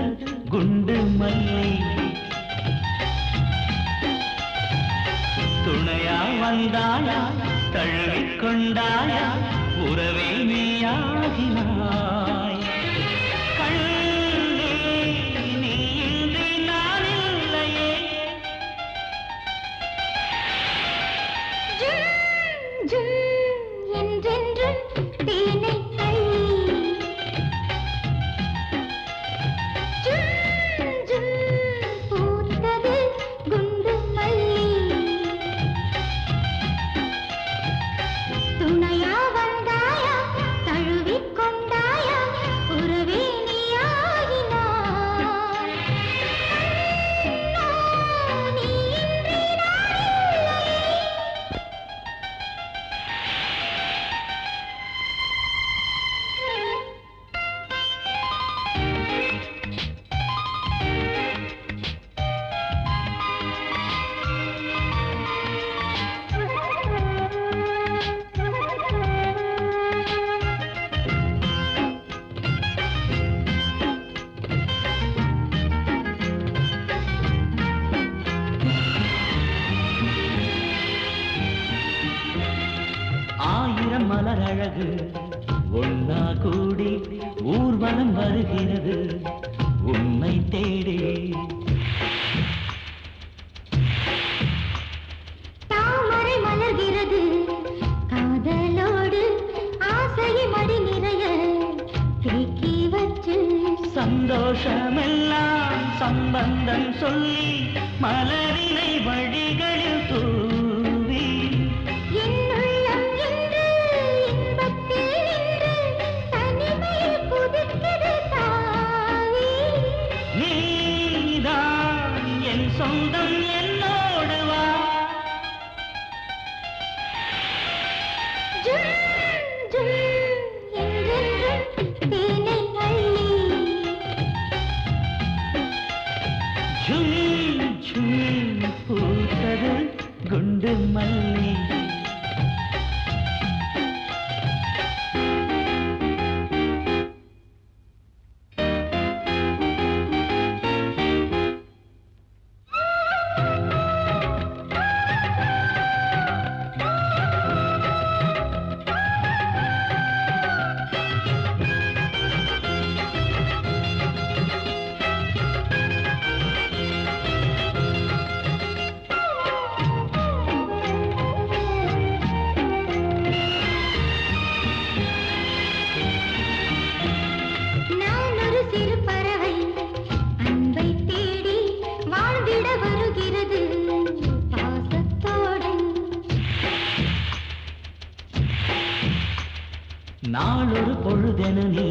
குண்டு மல்லி. துணையா வந்தாயா, தழுவிக் கொண்டாயா, உறவே நீயாகினாய். கண்ணே, நீ இன்றி நான் இல்லையே. என்றென்றும் தேனை அள்ளி ஜும் ஜும் பூத்தது குண்டு மல்லி. துணையா வந்தாயா, தழுவிக் கொண்டாயா, உறவே நீயாகினாய். நீ இன்றி நான் இல்லையே. ஆயிரம் மலர் அழகு ஒன்னா கூடி ஊர்வலம் வருகிறது உன்னை தேடி. தாமரை மலர்கிறது காதலோடு ஆசையை மடி நிறைய தேக்கி வச்சு சந்தோஷமெல்லாம் சம்பந்தம் சொல்லி மலரினை வழிகளில் தூவி என் உள்ளம் என்று இன்பத்தில் நின்று தனிமையில் குதிக்கிறது தாவி. நீதான் என் சொந்தம் என்னோடு வா. ஜும் ஜும் என்றென்றும் தேனை அள்ளி ஜும் ஜும் பூத்தது குண்டு மல்லி. நான் ஒரு சிறு பறவை அன்பை தேடி வாழ்ந்திட வருகிறது பாசத்தோடு. நாளொரு பொழுதென நீ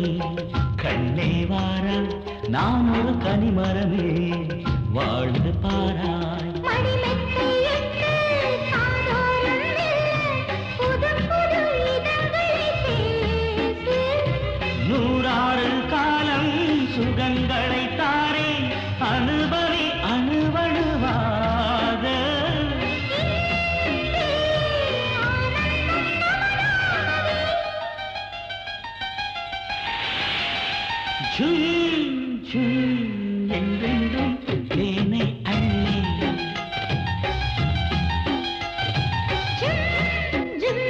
கண்ணே வாரா, நான் ஒரு கனிமரமே வாழ்ந்து பாராய். மடிமெத்தை என்று காதோரம் மெல்ல புது புது இதழ்களை பேசு. நூறாறு காலம் சுகங்களை தாரே அனுபவி அணுவணுவாக. ஜும் ஜும் என்றென்றும் தேனை அள்ளி. ஜும் ஜும்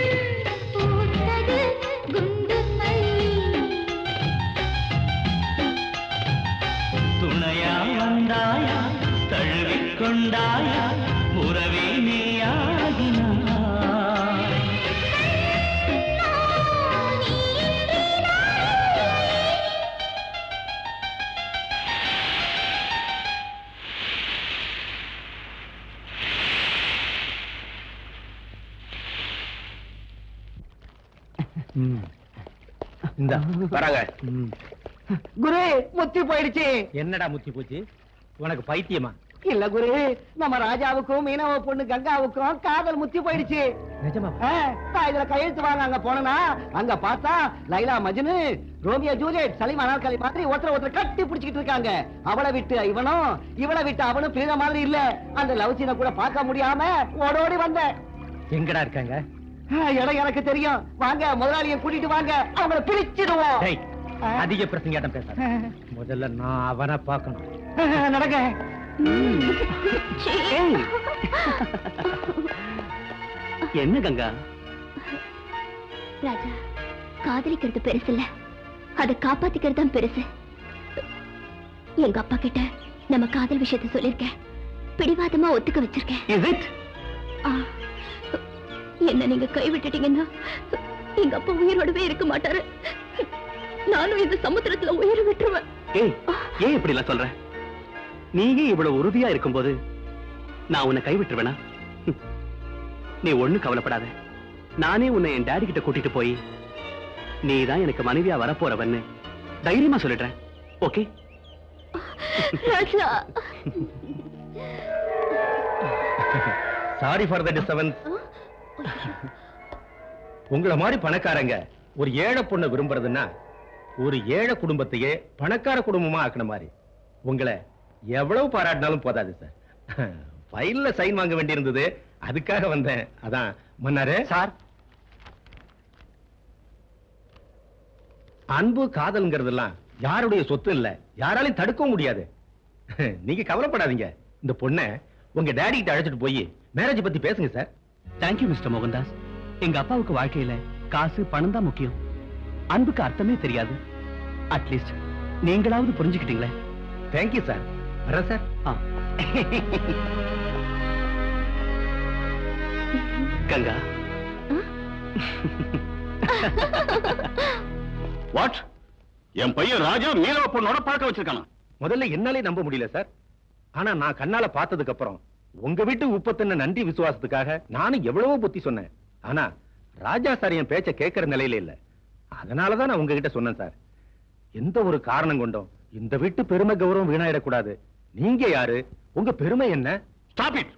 பூத்தது குண்டு மல்லி. துணையா வந்தாயா தழுவிக் கொண்டாயா உறவே நீயாகினாய். இந்த வராங்க. குரு முத்தி போயிடுச்சு. என்னடா முத்தி போச்சு? உனக்கு பைத்தியமா? இல்ல குரு, நம்ம ராஜாவுக்கும் மீனவ பொண்ணு கங்காவுக்கும் காதல் முத்தி போயிடுச்சு. நிஜமா? நான் இதுல கையெழுத்து வாங்க அங்க போனா அங்க பார்த்தா லைலா மஜ்னு, ரோமியோ ஜூலியட், சலீம் அனார்கலி மாதிரி ஒருத்தர் கட்டி பிடிச்சிட்டு இருக்காங்க. அவளை விட்டு இவனும் இவளை விட்டு அவனும் பிரிந்த மாதிரி இல்ல. அந்த லவ் சீனை கூட பார்க்க முடியாம ஓடோடி வந்தேன். எங்கடா இருக்காங்க? இடம் எனக்கு தெரியும். வாங்க முதலாளியை கூட்டிட்டு வாங்க, அவங்களை பிரிச்சிடுவோம். டேய், அதிக பிரசங்காட்டம் பேசாத. முதல்ல நான் அவனை பார்க்கணும். நடங்க. என்ன கங்கா? ராஜா, காதலிக்கிறது பெருசு இல்ல, அதை காப்பாத்திக்கிறது தான் பெருசு. எங்க அப்பா கிட்ட நம்ம காதல் விஷயத்தை சொல்லிருக்கேன். பிடிவாதமா ஒத்துக்க வச்சிருக்கேன். Is it? ஆ, என்ன நீங்க கைவிட்டுட்டீங்கன்னா எங்க அப்பா உயிரோடவே இருக்க மாட்டாரு. நானும் இந்த சமுத்திரத்துல உயிர் விட்டுருவேன். ஏய், ஏன் இப்படி எல்லாம் சொல்ற? நீயே இவ்வளவு உறுதியா இருக்கும்போது நான் உன்னை கைவிட்டுருவேனா? நீ ஒண்ணு கவலைப்படாத. நானே உன்னை என் டாடி கிட்ட கூட்டிட்டு போய் நீதான் எனக்கு மனைவியா வரப்போறவன்னு தைரியமா சொல்லிடுறேன். Okay? Raja, sorry for the disturbance. உங்கள மாதிரி பணக்காரங்க ஒரு ஏழை பொண்ணை விரும்புறதுன்னா ஒரு ஏழை குடும்பத்தையே பணக்கார குடும்பமா ஆக்கின மாதிரி. உங்களை எவ்வளவு பாராட்டினாலும் போதாது சார். ஃபைல்ல சைன் வாங்க வேண்டியிருந்தது, அதுக்காக வந்தேன். அதான் மன்னாரே சார், அன்பு காதல்ங்கிறதெல்லாம் யாருடைய சொத்து இல்ல, யாராலையும் தடுக்கவும் முடியாது. நீங்க கவலைப்படாதீங்க. இந்த பொண்ணை உங்க டாடி கிட்ட அழைச்சிட்டு போய் மேரேஜ் பத்தி பேசுங்க சார். Thank you mister Mohandas. எங்க அப்பாவுக்கு வாழ்க்கையில காசு பணம் தான் முக்கியம். அன்புக்கு அர்த்தமே தெரியாது. அட்லீஸ்ட் நீங்களாவது புரிஞ்சுக்கிட்டீங்களே. Thank you sir. வரேன் சார். கங்கா. வாட்? என் பையன் ராஜா மீனவ பொண்ணோட பழக்க வச்சிருக்கானா? முதல்ல என்னாலே நம்ப முடியல சார். ஆனா நான் கண்ணால பார்த்ததுக்கு அப்புறம் உங்க வீட்டு உப்பத்தின நன்றி விசுவாசத்துக்காக நானும் எவ்வளவோ புத்தி சொன்னேன். ஆனா ராஜா சார் என் பேச்ச கேட்கிற நிலையில இல்ல. அதனாலதான் நான் உங்ககிட்ட சொன்னேன் சார். எந்த ஒரு காரணம் கொண்டும் இந்த வீட்டு பெருமை கௌரவம் வீணாயிடக்கூடாது. நீங்க யாரு? உங்க பெருமை என்ன? Stop it.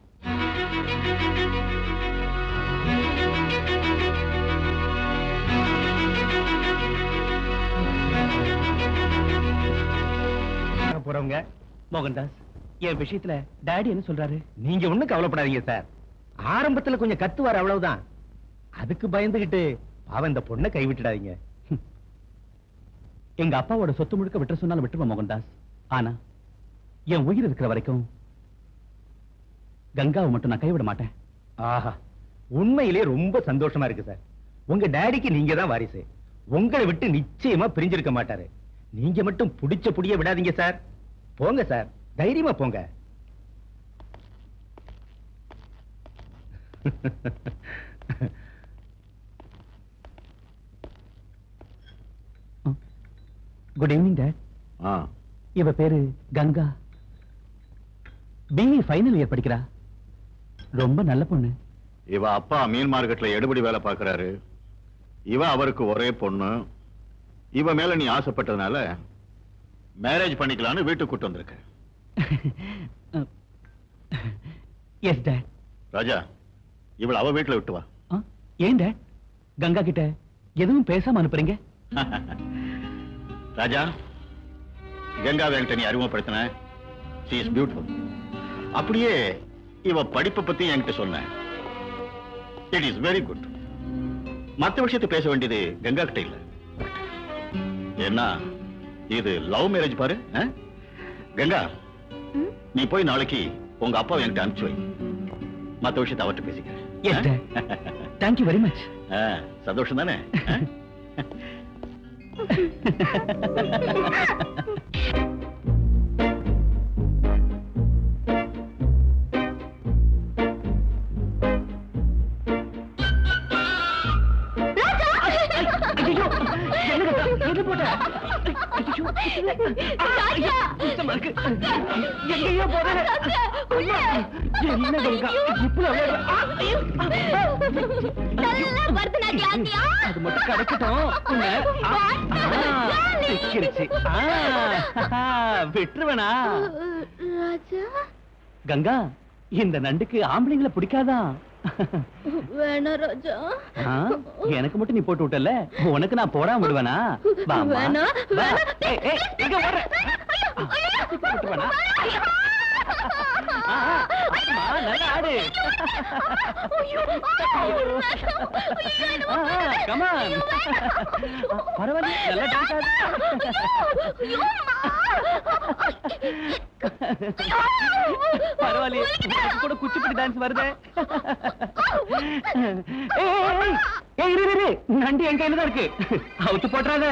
போறவங்க மோகன்தாஸ், என் விஷயத்துல டாடி என்ன சொல்றாரு? நீங்க ஒண்ணும் கவலைப்படாதீங்க சார். ஆரம்பத்துல கொஞ்சம் கத்துவார், அவ்வளவுதான். அதுக்கு பயந்துகிட்டு அவன் இந்த பொண்ணை கைவிட்டுடாதீங்க. எங்க அப்பாவோட சொத்து முழுக்க விட்டுற சொன்னாலும் விட்டுருவோம் மோகன்தாஸ். ஆனா என் உயிர் இருக்கிற வரைக்கும் கங்காவை மட்டும் நான் கைவிட மாட்டேன். ஆஹா, உண்மையிலே ரொம்ப சந்தோஷமா இருக்கு சார். உங்க டாடிக்கு நீங்க தான் வாரிசு. உங்களை விட்டு நிச்சயமா பிரிஞ்சிருக்க மாட்டாரு. நீங்க மட்டும் புடிச்ச புடிய விடாதீங்க சார். போங்க சார், தைரியமா போங்க. Good evening dot. இவ பேரு கங்கா. பிஇ ஃபைனல் இயர் படிக்கிறா. ரொம்ப நல்ல பொண்ணு. இவ அப்பா மீன் மார்க்கெட்ல எடுபடி வேலை பார்க்கறாரு. இவ அவருக்கு ஒரே பொண்ணு. இவ மேல நீ ஆசைப்பட்டதுனால மேரேஜ் பண்ணிக்கலாம்னு வீட்டுக்கு கூட்டு வந்திருக்க. S dot. ராஜா, இவள அவ வீட்டுல விட்டு வா. ஏன் டாட் கங்கா கிட்ட எதுவும் பேசாம அனுப்புறீங்க? ராஜா, கங்காவை என்கிட்ட நீ அறிமுகப்படுத்தின. she is beautiful. அப்படியே இவ படிப்பை பத்தி என்கிட்ட சொன்ன. it is very good. மத்த விஷயத்தை பேச வேண்டியது கங்கா கிட்ட இல்ல. என்ன இது லவ் மேரேஜ் பாரு. கங்கா, நீ போய் நாளைக்கு உங்க அப்பாவை என்கிட்ட அனுப்பிச்சு வை. மத்த விஷயத்தை அவர்கிட்ட பேசிக்கிறேன். Yes dot. Thank you very much. சந்தோஷம் தானே? எங்கேயோ போறேன். என்ன கங்கா இப்படி அது மட்டும் கிடைக்கட்டும். விட்டுருவேனா? கங்கா, இந்த நண்டுக்கு ஆம்பளைங்களை பிடிக்காதா? வேணா ராஜா. எனக்கு மட்டும் நீ போட்டு விட்டல, உனக்கு நான் போடாம விடுவேனா? வேணா நல்லா ஆடு. கமான், பரவாயில்ல, நல்லா டான்ஸ் ஆடு. பரவாயில்ல, கூட குச்சிப்புடி டான்ஸ் வருது. நண்டி என் கையில தான் இருக்கு, அவுத்து போட்டுறாத.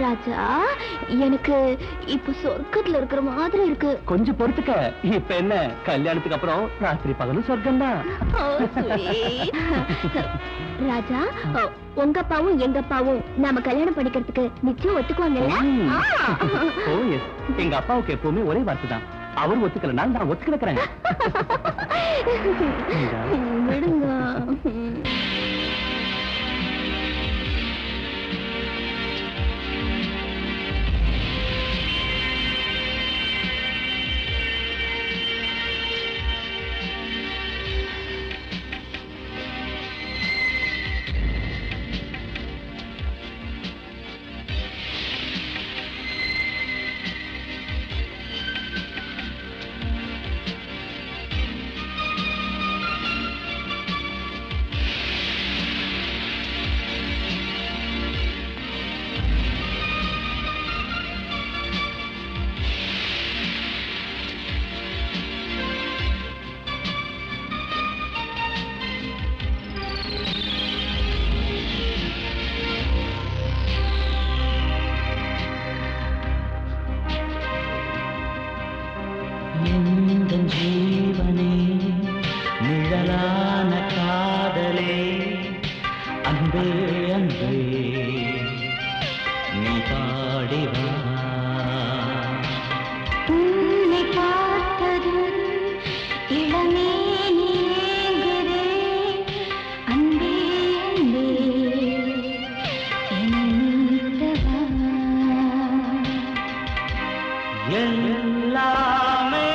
ராஜா, எனக்கு இப்ப சொர்க்கத்துல இருக்கிற மாதிரி இருக்கு. கொஞ்சம் பொறுத்துக்க. இப்ப என்ன, கல்யாணத்துக்கு அப்புறம் ராத்திரி பகலும் சொர்க்கம் தான். ராஜா, உங்க அப்பாவும் எங்க அப்பாவும் நாம கல்யாணம் பண்ணிக்கிறதுக்கு நிச்சயம் ஒத்துக்குவாங்கல்ல? எங்க அப்பாவுக்கு எப்பவுமே ஒரே வார்த்தை தான், அவர் ஒத்துக்கலனால நான் ஒத்துக்கிறேன். விடுங்க. எல்லாமே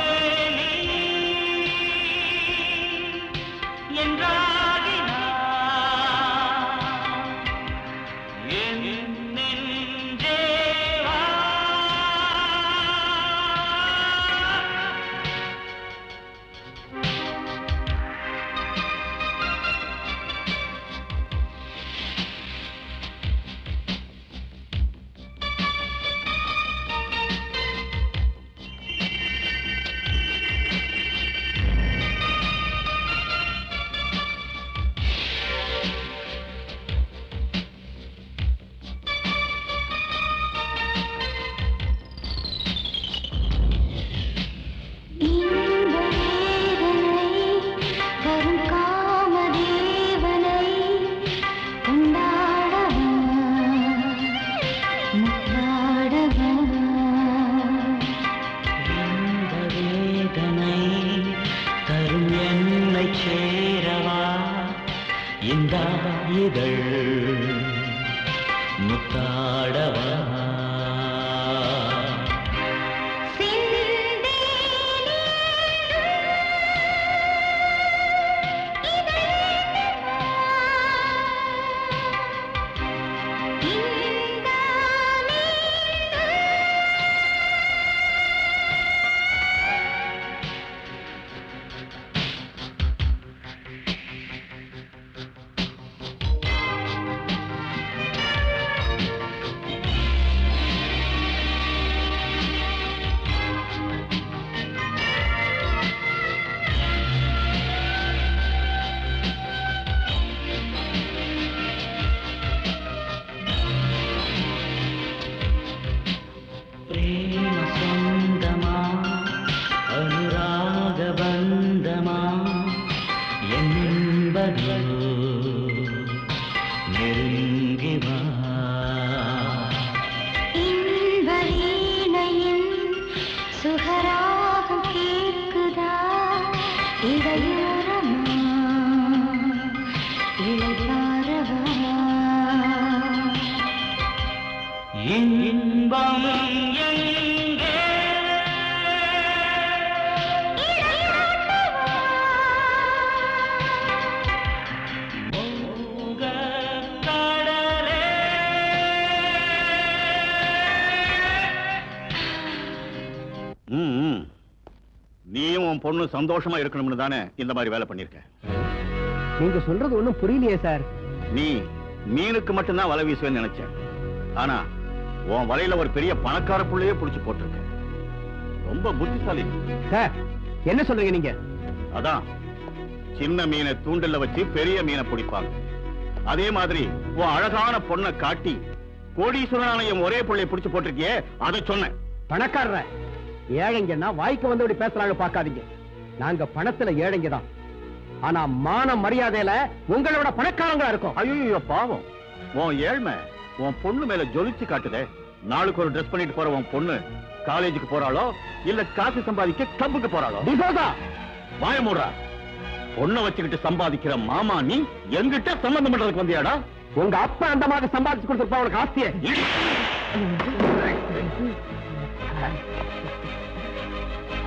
முத்தாடவா இன்பம் எங்கே மோகக் கடலே நீயும் உன் பொண்ணு சந்தோஷமா இருக்கணும்னு தானே இந்த மாதிரி வேலை பண்ணிருக்க. நீங்க சொல்றது ஒண்ணும் புரியலையே சார். நீ மீனுக்கு மட்டும்தான் வலை வீசுவேன்னு நினைச்சேன். ஆனா உன் வலையில ஒரு பெரிய பணக்கார புள்ளையே புடிச்சு போட்டிருக்க. ரொம்ப புத்திசாலி சார். என்ன சொல்றீங்க நீங்க? அதான் சின்ன மீனை தூண்டில வச்சு பெரிய மீனை பிடிப்பாங்க. அதே மாதிரி உன் அழகான பொண்ணை காட்டி கோடீஸ்வரனான என் ஒரே பிள்ளையை புடிச்சு போட்டிருக்கியே, அதை சொன்னேன். பணக்காரர ஏழைங்கன்னா வாய்க்கு வந்து இப்படி பேசுறாங்க பாக்காதீங்க. நாங்க பணத்துல ஏழைங்க தான். ஆனா மான மரியாதையில உங்களோட பணக்காரங்களா இருக்கும். ஐயோ பாவம், உன் ஏழ்மை உன் பொண்ணு மேல ஜொலிச்சு காட்டுதே. நாளுக்கு ஒரு ட்ரெஸ் பண்ணிட்டு போற உன் பொண்ணு காலேஜுக்கு போறாளோ இல்ல காசு சம்பாதிக்க கிளப்புக்கு போறாளோ? வாய மூடுறா. பொண்ணை வச்சுக்கிட்டு சம்பாதிக்கிற மாமா நீ எங்கிட்ட சம்பந்தம் பண்றதுக்கு வந்தியாடா? உங்க அப்பா அந்த மாதிரி சம்பாதிச்சு கொடுத்துருப்பா உனக்கு ஆஸ்தியே.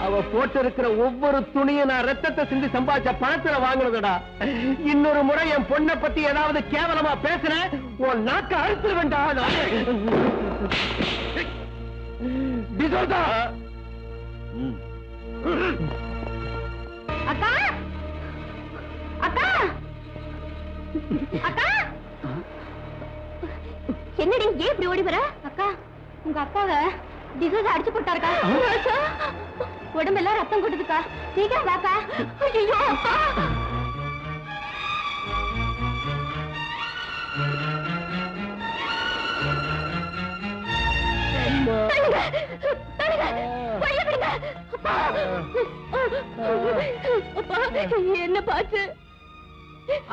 அவ போட்டு இருக்கிற ஒவ்வொரு துணியும் நான் ரத்தத்தை சிந்தி சம்பாதிச்ச பணத்துல வாங்கினதுடா. இன்னொரு முறை என் பொண்ணை பத்தி ஏதாவது கேவலமா பேசுறேன், உன் நாக்க அழுத்து வேண்டாம். அக்கா அக்கா அக்கா, என்னடி ஏன் இப்படி ஓடி வர? அக்கா, உங்க அப்பாவை டிசோஸ் அடிச்சு போட்டாருக்கா. உடம்பெல்லாம் ரத்தம் கொட்டுதுக்கா, சீக்கிரம் வாக்கா. ஐயோ அப்பா. என்ன பாச்சு?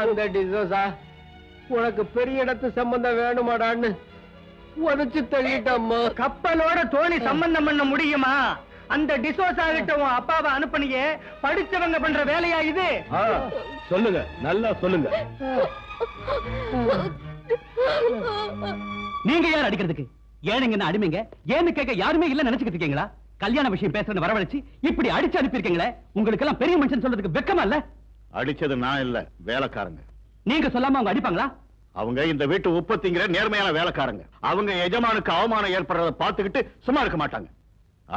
அந்த டிசோசா உனக்கு பெரிய இடத்து சம்பந்தம் வேணுமாடான்னு உதச்சு தள்ளிட்டம்மா. கப்பலோட தோணி சம்பந்தம் பண்ண முடியுமா? அந்த டிசோசா கிட்ட உன் அப்பாவை அனுப்பினியே, படிச்சவங்க பண்ற வேலையா இது? சொல்லுங்க, நல்லா சொல்லுங்க. நீங்க யார் அடிக்கிறதுக்கு? ஏழைங்க அடிமைங்க ஏன்னு கேட்க யாருமே இல்ல நினைச்சுக்கிட்டு இருக்கீங்களா? கல்யாண விஷயம் பேசுறேன்னு வரவழைச்சு இப்படி அடிச்சு அனுப்பியிருக்கீங்களே, உங்களுக்கு எல்லாம் பெரிய மனுஷன் சொல்றதுக்கு வெக்கமா இல்ல? அடிச்சது நான் இல்ல, வேலைக்காரங்க. நீங்க சொல்லாம அவங்க அடிப்பாங்களா? அவங்க இந்த வீட்டு உற்பத்திங்கிற நேர்மையான வேலைக்காரங்க. அவங்க எஜமானுக்கு அவமானம் ஏற்படுறத பார்த்துக்கிட்டு சும்மா இருக்க மாட்டாங்க.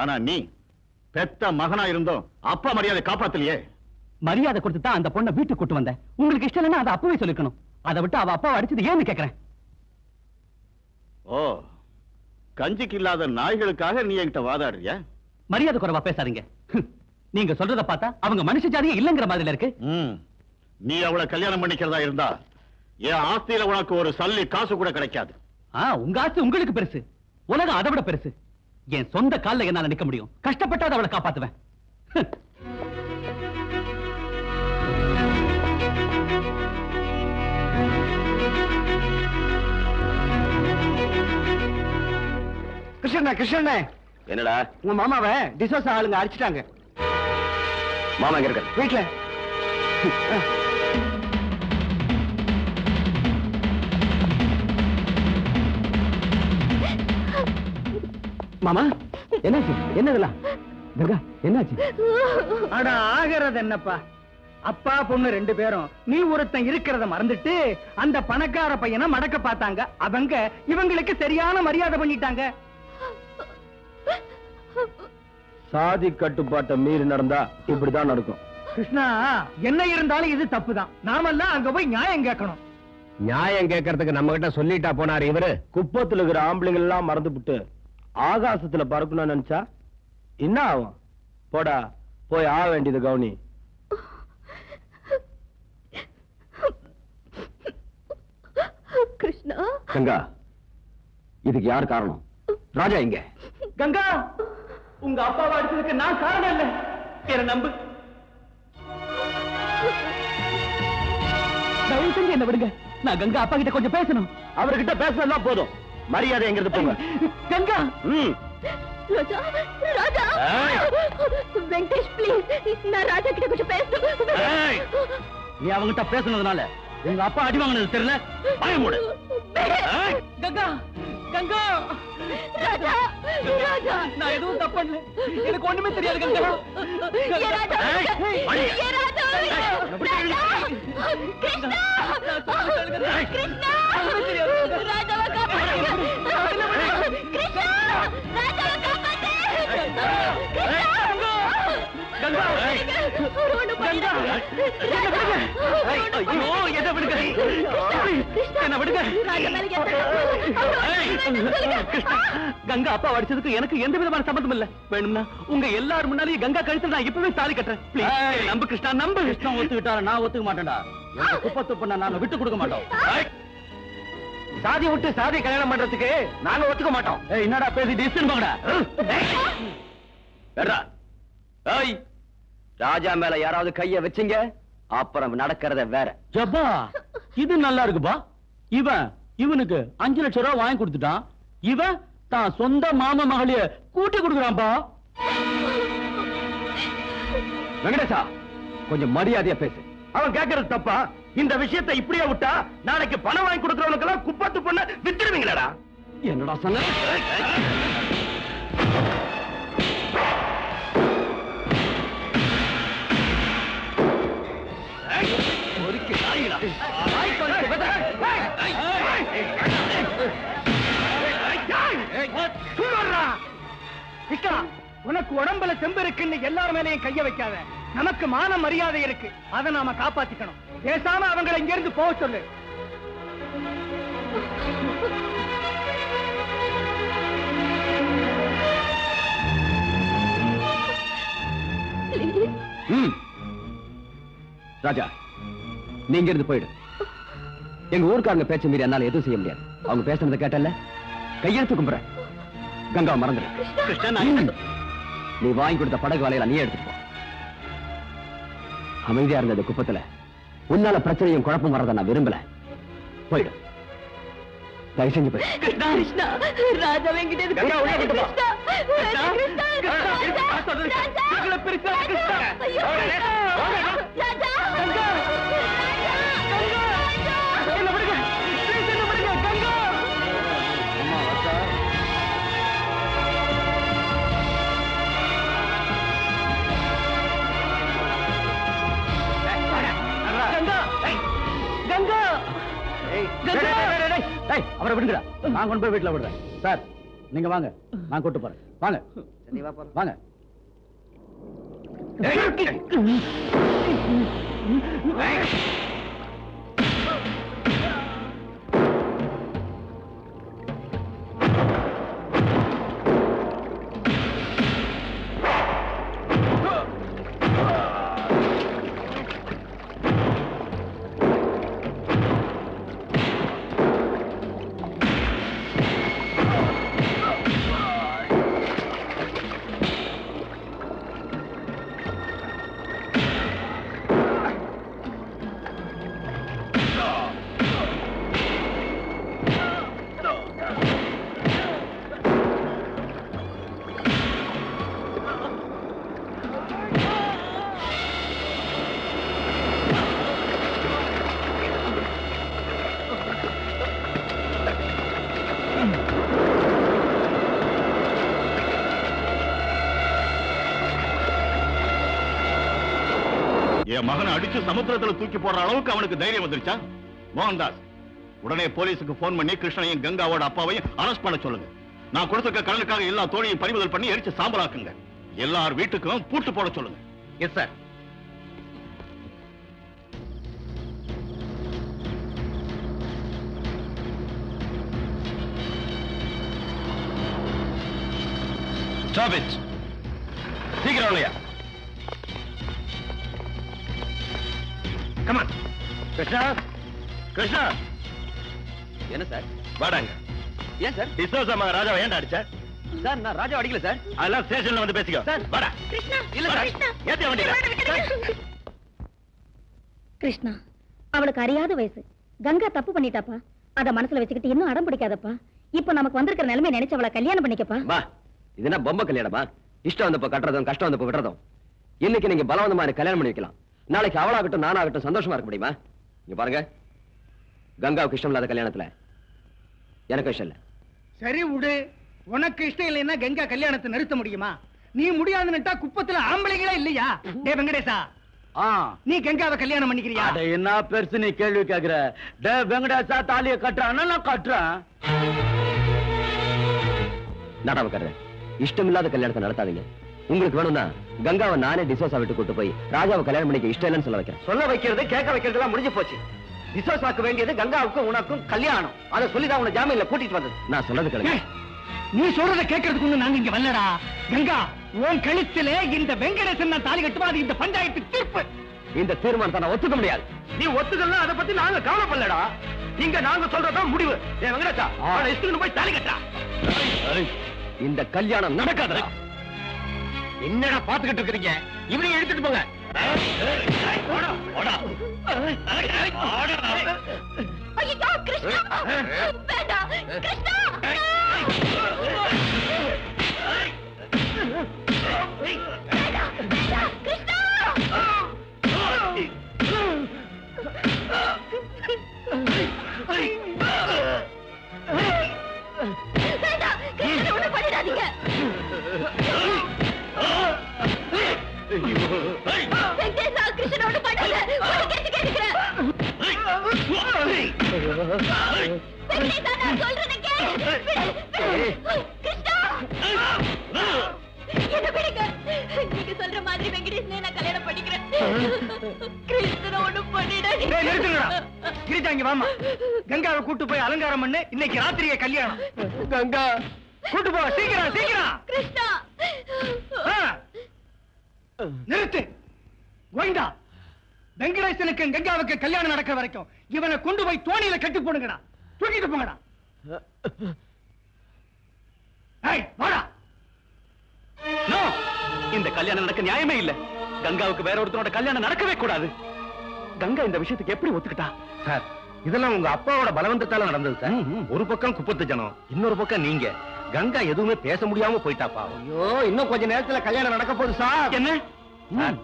ஆனா நீ பெத்த மகனா இருந்தோம் அப்பா மரியாதை காப்பாத்தலையே. மரியாதை கொடுத்து தான் அந்த பொண்ணை வீட்டுக்கு கூட்டு வந்தேன். உங்களுக்கு இஷ்டம் இல்லைன்னா அதை அப்பவே சொல்லிக்கணும். அதை விட்டு அவ அப்பாவை அடிச்சது ஏன்னு கேக்குறேன். ஓ, கஞ்சிக்கு இல்லாத நாய்களுக்காக நீ என்கிட்ட வாதாடுறியா? மரியாதை குறைவா பேசாதீங்க. நீங்க சொல்றத பார்த்தா அவங்க மனுஷ ஜாதியே இல்லங்கிற மாதிரி இருக்கு. நீ அவளை கல்யாணம் பண்ணிக்கிறதா இருந்தா என் ஆஸ்தியில உனக்கு ஒரு சல்லி காசு கூட கிடைக்காது. உங்க ஆஸ்தி உங்களுக்கு பெருசு, உலகம் அதை விட பெருசு. என் சொந்த கால்ல என்னால நிக்க முடியும். கஷ்டப்பட்டாத அவளை காப்பாத்துவேன். கிருஷ்ண என்னடா உங்க மாமாவை டிசோசா ஆளுங்க அடிச்சிட்டாங்க. மாமா எங்க இருக்க? வீட்டுல. மாமா என்னாச்சு? என்னதெல்லாம் கங்கா என்னாச்சு? அட ஆகிறது என்னப்பா, அப்பா பொண்ணு 2 பேரும் நீ ஒருத்தன் இருக்கிறத மறந்துட்டு அந்த பணக்கார பையனை மடக்க பார்த்தாங்க. அவங்க இவங்களுக்கு சரியான மரியாதை பண்ணிட்டாங்க. சாதி கட்டுப்பாட்டை மீறி நடந்தா இப்படிதான் நடக்கும். கிருஷ்ணா, என்ன இருந்தாலும் இது தப்புதான். நாமெல்லாம் அங்க போய் நியாயம் கேட்கணும். நியாயம் கேட்கறதுக்கு நம்ம கிட்ட சொல்லிட்டா போனாரு இவரு. குப்பத்துல இருக்கிற ஆம்பளைங்க எல்லாம் மறந்துபிட்டு ஆகாசத்துல பறக்கணும்னு நினைச்சா என்ன ஆகும்? போடா, போய் ஆக வேண்டியது கவுனி. கிருஷ்ணா. கங்கா, இதுக்கு யார் காரணம்? ராஜா இங்க. கங்கா, உங்க அப்பாவை அடிச்சதுக்கு நான் காரணம் இல்லை. என்ன நம்பு. தயவு செஞ்சு என்ன விடுங்க. நான் கங்கா அப்பா கிட்ட கொஞ்சம் பேசணும். அவர்கிட்ட பேசலாம் போதும், மரியாதை எங்கிறது போங்க. கங்கா. ராஜா, ராஜா. வெங்கடேஷ் ப்ளீஸ், நான் ராஜா கிட்ட கொஞ்சம் பேசணும். நீ அவங்கிட்ட பேசுனதுனால உங்க அப்பா அடி வாங்கினது தெரியல. பயமுடு. கங்கா, கங்கா. ராஜா, ராஜா. நான் எதுவும் தப்பு பண்ணல. எனக்கு ஒண்ணுமே தெரியாது கங்கா. ஏ ராஜா, ஏ ராஜா. கிருஷ்ணா, கிருஷ்ணா. ராஜாவை காப்பாத்துங்க. கிருஷ்ணா, ராஜாவை காப்பாத்து. கங்கா, கங்கா. ஐயோ, என்ன விடுங்க. என்ன விடுங்க. கங்கா அப்பா அடிச்சதுக்கு எனக்கு எந்த விதமான சம்பந்தம் இல்ல. வேணும்னா உங்க எல்லாரும் முன்னாலேயே கங்கா கழுத்துல நான் இப்பவே தாலி கட்டுறேன். Please, நம்பு கிருஷ்ணா, நம்பு. கிருஷ்ணா ஒத்துக்கிட்டார, நான் ஒத்துக்க மாட்டேன்டா. எனக்கு குப்பத்து பண்ண நாங்க விட்டு கொடுக்க மாட்டோம். சாதி விட்டு சாதி கல்யாணம் பண்றதுக்கு நாங்க ஒத்துக்க மாட்டோம். என்னடா பேசி டிஸ்டன் போங்கடா. ஏய், ராஜா மேல யாராவது கைய வச்சீங்க அப்புறம் நடக்கிறத வேற. ஜப்பா, இது நல்லா இருக்குப்பா. இவனுக்கு 5 லட்சம் ரூபாய் வாங்கி கொடுத்துட்டான். இவன் தான் சொந்த மாமா மகளிய கூட்டி கொடுக்குறான்பா. வெங்கடேசா, கொஞ்சம் மரியாதையா பேசு. அவன் கேட்கறது தப்பா? இந்த விஷயத்தை இப்படியே விட்டா நாளைக்கு பணம் வாங்கி கொடுக்கறவனுக்கு எல்லாம் குப்பத்து பண்ண வித்துருவீங்களா? என்னடா சொன்ன? கிருஷ்ணா, உனக்கு உடம்புல செம்பு இருக்குன்னு எல்லார் மேலையும் கைய வைக்காத. நமக்கு மான மரியாதை இருக்கு, அதை நாம காப்பாத்திக்கணும். பேசாம அவங்களை இங்க இருந்து போக சொல்லு. ராஜா, நீங்க இருந்து போயிடு. எங்க ஊருக்காரங்க பேச்ச மீறி என்னால எதுவும் செய்ய முடியாது. அவங்க பேசுறத கேட்டல, கையெழுத்து கும்புற. கங்கா மறந்துடு. நீ வாங்கி கொடுத்த படகு வலையில நீ எடுத்துட்டு போ. அமைதியா இருந்த குப்பத்துல உன்னால பிரச்சனையும் குழப்பம் வரத நான் விரும்பல. போயிடு, தயவு செஞ்சு போயிடு. கிருஷ்ணா, ராஜா வெங்கிட்ட அப்புறம் விடுங்கடா, நான் கொண்டு போய் வீட்டுல விடுறேன். சார் நீங்க வாங்க, நான் கூட்டு போறேன். வாங்க வாங்க. என் மகனை அடிச்சு சமுத்திரத்துல தூக்கி போடுற அளவுக்கு அவனுக்கு தைரியம் வந்துருச்சா? மோகன்தாஸ், உடனே போலீஸுக்கு போன் பண்ணி கிருஷ்ணனையும் கங்காவோட அப்பாவையும் அரெஸ்ட் பண்ண சொல்லுங்க. நான் கொடுத்துருக்க கடனுக்காக எல்லா தோழியும் பறிமுதல் பண்ணி எரிச்சு சாம்பலாக்குங்க. எல்லார் வீட்டுக்கும் பூட்டு போட சொல்லுங்க. Yes sir. Stop it. சீக்கிரம் இல்லையா? Come on. கிருஷ்ணா, கிருஷ்ணா. என்ன சார்? வாடாங்க. ஏன் சார்? டிசோசா மகன் ராஜாவை ஏன்டா அடிச்ச? சார் நான் ராஜா அடிக்கல சார். அதெல்லாம் ஸ்டேஷன்ல வந்து பேசிக்கோ. சார் வாடா. கிருஷ்ணா இல்ல சார். ஏத்தி வண்டியில. கிருஷ்ணா, அவளுக்கு அறியாத வயசு. கங்கா தப்பு பண்ணிட்டாப்பா. அத மனசுல வச்சுக்கிட்டு இன்னும் அடம் பிடிக்காதப்பா. இப்ப நமக்கு வந்திருக்கிற நிலைமை நினைச்சு அவளை கல்யாணம் பண்ணிக்கப்பா. மா, இது என்ன பொம்மை கல்யாணமா? இஷ்டம் வந்தப்ப கட்டுறதும் கஷ்டம் வந்தப்ப விடுறதும். இன்னைக்கு நீங்க பலவந்தமா எனக்கு கல்யாணம் பண்ணி வைக்கலாம். நாளைக்கு அவளாகட்டும் நானாகட்டும் சந்தோஷமா இருக்க முடியுமா? இங்க பாருங்க, கங்காவுக்கு இஷ்டம் இல்லாத கல்யாணத்துல எனக்கு இஷ்டம் இல்ல. சரி விடு, உனக்கு இஷ்டம் இல்லைன்னா கங்கா கல்யாணத்தை நிறுத்த முடியுமா? நீ முடியாதுன்னுட்டா குப்பத்துல ஆம்பளைங்களே இல்லையா? டே வெங்கடேசா, நீ கங்காவை கல்யாணம் பண்ணிக்கிறியா? என்ன பெருசு நீ கேள்வி கேக்குற? டே வெங்கடேசா தாலிய கட்டுறான், நான் கட்டுறேன். நாடாம கட்டுறேன். இஷ்டம் இல்லாத கல்யாணத்தை நடத்தாதீங்க. உங்களுக்கு வேணும்னா கங்காவை நானே டிசோசா விட்டு கூட்டு போய் ராஜாவை கல்யாணம் பண்ணிக்க இஷ்டம் இல்லைன்னு சொல்ல வைக்கிறேன். சொல்ல வைக்கிறது கேட்க வைக்கிறது எல்லாம் முடிஞ்சு போச்சு. டிசோசாக்கு வேண்டியது கங்காவுக்கும் உனக்கும் கல்யாணம். அதை சொல்லிதான் உன ஜாமீன்ல கூட்டிட்டு வந்தது. நான் சொல்றது கேளுங்க. நீ சொல்றத கேட்கறதுக்கு நாங்க இங்க வரலடா. கங்கா, உன் கழுத்திலே இந்த வெங்கடேசன் நான் தாலி கட்டுவா, அது இந்த பஞ்சாயத்து தீர்ப்பு. இந்த தீர்மானத்தை நான் ஒத்துக்க முடியாது. நீ ஒத்துக்கலாம், அதை பத்தி நாங்க கவலைப்படலடா. இங்க நாங்க சொல்றதான் முடிவு. ஏ வெங்கடேசா, அவனை இஷ்டத்துக்கு போய் தாலி கட்டா. இந்த கல்யாணம் நடக்காதா? என்னடா பாத்துக்கிட்டு இருக்கீங்க? இவனையும் எடுத்துட்டு போங்க. ஐயோ கிருஷ்ணா, வேண்டாம் கிருஷ்ணா. ஒண்ணு பண்ணிடாதீங்க. வெங்கடேசா, கிருஷ்ணனோட பண்ணல. ஒரு கேட்டு கேட்கிறேன். வெங்கடேசா, நான் சொல்றத கேளு. கிருஷ்ணா, என்ன விடுங்க. நீங்க சொல்ற மாதிரி வெங்கடேசனை நான் கல்யாணம் பண்ணிக்கிறேன். கிருஷ்ணனை ஒண்ணும் பண்ணிடாதீங்க. நிறுத்துங்கடா. கிரிஜா, இங்க வாமா. கங்காவை கூட்டு போய் அலங்காரம் பண்ணு. இன்னைக்கு ராத்திரியே கல்யாணம். கங்கா கூட்டு போ, சீக்கிரம் சீக்கிரம். கிருஷ்ணா, நிறுத்து. கோவிந்தா, வெங்கடேசனுக்கு கங்காவுக்கு கல்யாணம் நடக்கிற வரைக்கும் இவனை கொண்டு போய் தோணியில கட்டி போடுங்கடா. தூக்கிட்டு போங்கடா. வாடா. இந்த கல்யாணம் நடக்க நியாயமே இல்ல. கங்காவுக்கு வேற ஒருத்தரோட கல்யாணம் நடக்கவே கூடாது. கங்கா இந்த விஷயத்துக்கு எப்படி ஒத்துக்கிட்டா? சார், இதெல்லாம் உங்க அப்பாவோட பலவந்தத்தால நடந்தது சார். ஒரு பக்கம் குப்பத்து ஜனம், இன்னொரு பக்கம் நீங்க. கங்கா எதுவுமே பேச முடியாம போயிட்டாப்பா. ஐயோ, இன்னும் கொஞ்ச நேரத்துல கல்யாணம் நடக்க போகுது சார். என்ன சார்,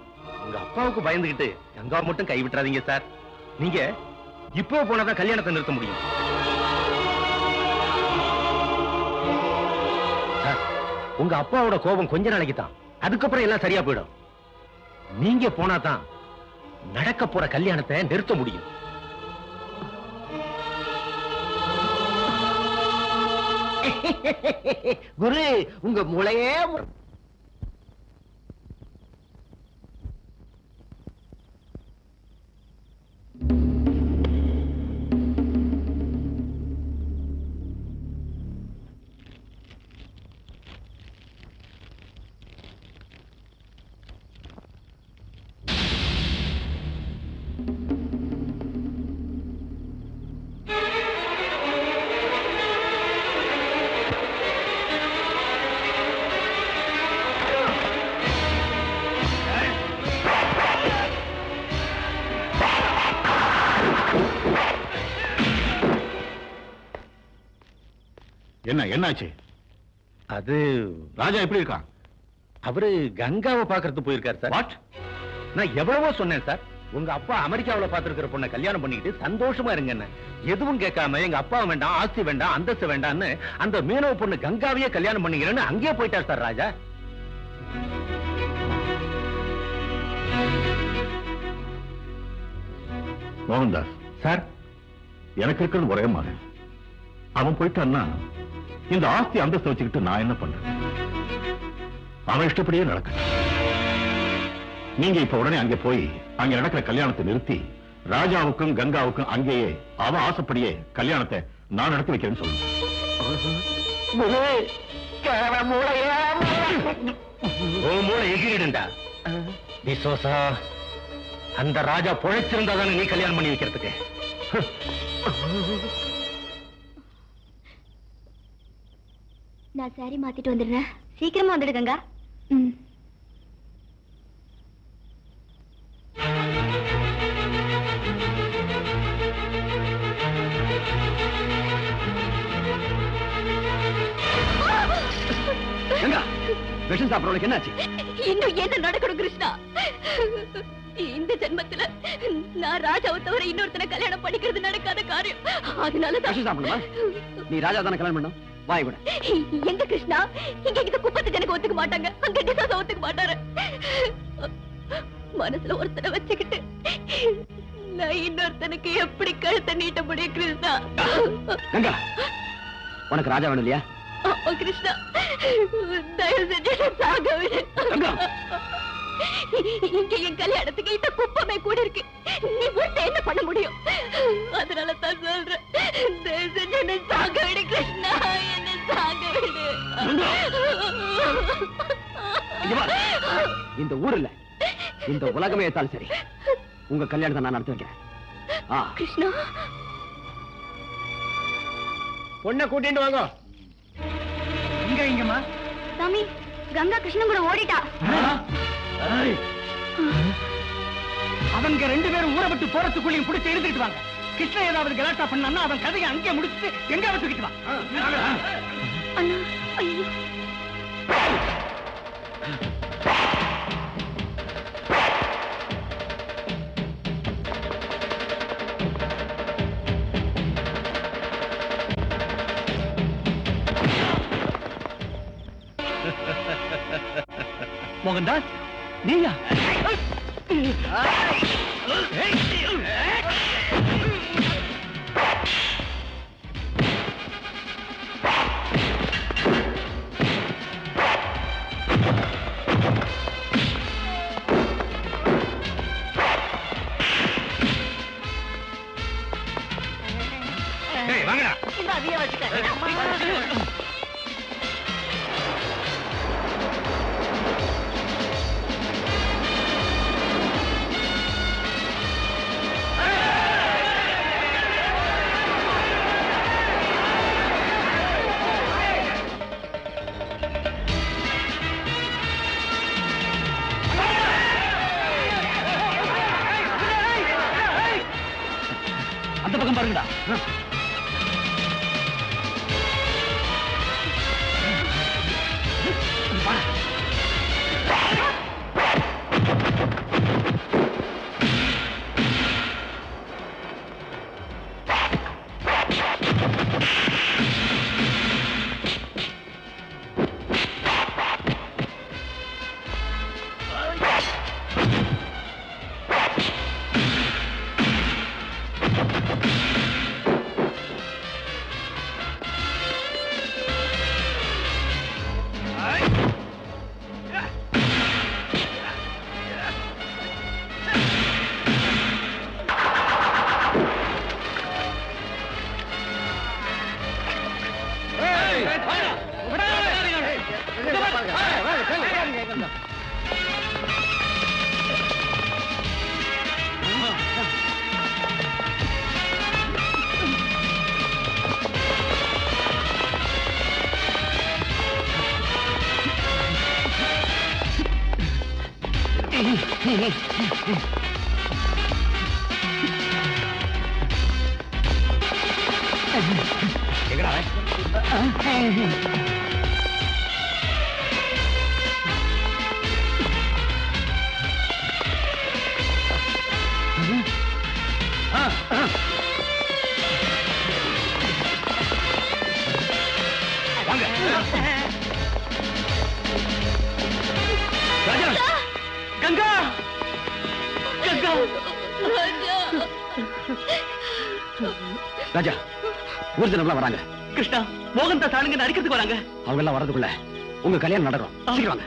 உங்க அப்பாவுக்கு பயந்துகிட்டு கங்காவை மட்டும் கைவிட்டுறாதீங்க சார். நீங்க இப்போ போனாதான் கல்யாணத்தை நிறுத்த முடியும். சார், உங்க அப்பாவோட கோபம் கொஞ்ச நாளைக்கு தான், அதுக்கப்புறம் எல்லாம் சரியா போயிடும். நீங்க போனாதான் நடக்க போற கல்யாணத்தை நிறுத்த முடியும். குரு உங்க மூளையே என்னாச்சு? அது ராஜா எப்படி இருக்கான்? அவரு கங்காவை பாக்குறது போயிருக்காரு சார். வாட்? நான் எவ்வளவோ சொன்னேன் சார், உங்க அப்பா அமெரிக்காவுல பாத்துருக்கிற பொண்ணை கல்யாணம் பண்ணிக்கிட்டு சந்தோஷமா இருங்க, எதுவும் கேட்காம எங்க அப்பா வேண்டாம், ஆஸ்தி வேண்டாம், அந்தஸ்து வேண்டாம்னு அந்த மீனவ பொண்ணு கங்காவையே கல்யாணம் பண்ணிக்கிறேன்னு அங்கேயே போயிட்டார் சார் ராஜா. மோகன்தாஸ் சார், எனக்கு இருக்கிறது ஒரே மகன். அவன் போயிட்டான்னா இந்த ஆஸ்தி அந்தஸ்து வச்சுக்கிட்டு நான் என்ன பண்றேன்? அவன் இஷ்டப்படியே நடக்க. நீங்க இப்ப உடனே அங்கே போய் அங்க நடக்கிற கல்யாணத்தை நிறுத்தி ராஜாவுக்கும் கங்காவுக்கும் அங்கேயே அவன் ஆசைப்படியே கல்யாணத்தை நான் நடத்தி வைக்கிறேன்னு சொல்லுங்க. மூளை எகிரிடுண்டா விசோசா. அந்த ராஜா பொழைச்சிருந்தா தானே நீ கல்யாணம் பண்ணி வைக்கிறதுக்கு. நான் சாரி மாத்திட்டு வந்துடுறேன். சீக்கிரமா வந்துடு கங்கா. கங்கா, விஷம் சாப்பிடறவளுக்கு என்னாச்சு? இன்னும் என்ன நடக்கணும் கிருஷ்ணா? இந்த ஜென்மத்துல நான் ராஜாவை தவிர இன்னொருத்தனை கல்யாணம் பண்ணிக்கிறது நடக்காத காரியம். அதனாலதான் விஷம் சாப்பிடுமா? நீ ராஜா தானே கல்யாணம் பண்ணணும். வாய் விட. எங்க கிருஷ்ணா, இங்க இந்த குப்பத்துக்கு எனக்கு ஒத்துக்க மாட்டாங்க, அங்க டிசாச ஒத்துக்க மாட்டாரு. மனசுல ஒருத்தனை வச்சுக்கிட்டு நான் இன்னொருத்தனுக்கு எப்படி கழுத்தை நீட்ட முடியும் கிருஷ்ணா? கங்கா, உனக்கு ராஜா வேணும் இல்லையா? ஆமா கிருஷ்ணா, தயவு செஞ்சு சாக விடு. இங்க என் கல்யாணத்துக்கு இந்த குப்பமே கூட இருக்கு. நீ விட்டு என்ன பண்ண முடியும்? அதனால தான் சொல்றேன், தயவு செஞ்சு என்ன சாக விடு கிருஷ்ணா, என்ன சாக விடு. இந்த ஊர் இல்ல, இந்த உலகமே ஏத்தாலும் சரி, உங்க கல்யாணத்தை நான் நடத்தி வைக்கிறேன். கிருஷ்ணா, பொண்ணை கூட்டிட்டு வாங்க. இங்கம்மா சாமி, கங்கா கிருஷ்ணன் கூட ஓடிட்டா. அவங்க ரெண்டு பேரும் ஊரை விட்டு போறதுக்குள்ளேயும் பிடிச்சி எழுதிட்டு வாங்க. கிருஷ்ணன் ஏதாவது கலாட்டா பண்ணா அவன் கதையை அங்கே முடிச்சுட்டு எங்க தூக்கிட்டு வா. அண்ணா, ஐயோ. மோகன்தாஸ், நீயா? வாங்கடா. இந்த அதையே வச்சுக்க. அந்த பக்கம் பாருங்கடா. கங்கா கங்கா ராஜா ஊர் ஜனம்லாம் வராங்க. கிருஷ்ணா மோகன் தாஸ் ஆளுங்க அடிக்கிறதுக்கு வராங்க. அவங்க எல்லாம் வரதுக்குள்ள உங்க கல்யாணம் நடக்கும். சீக்கிரம் வாங்க.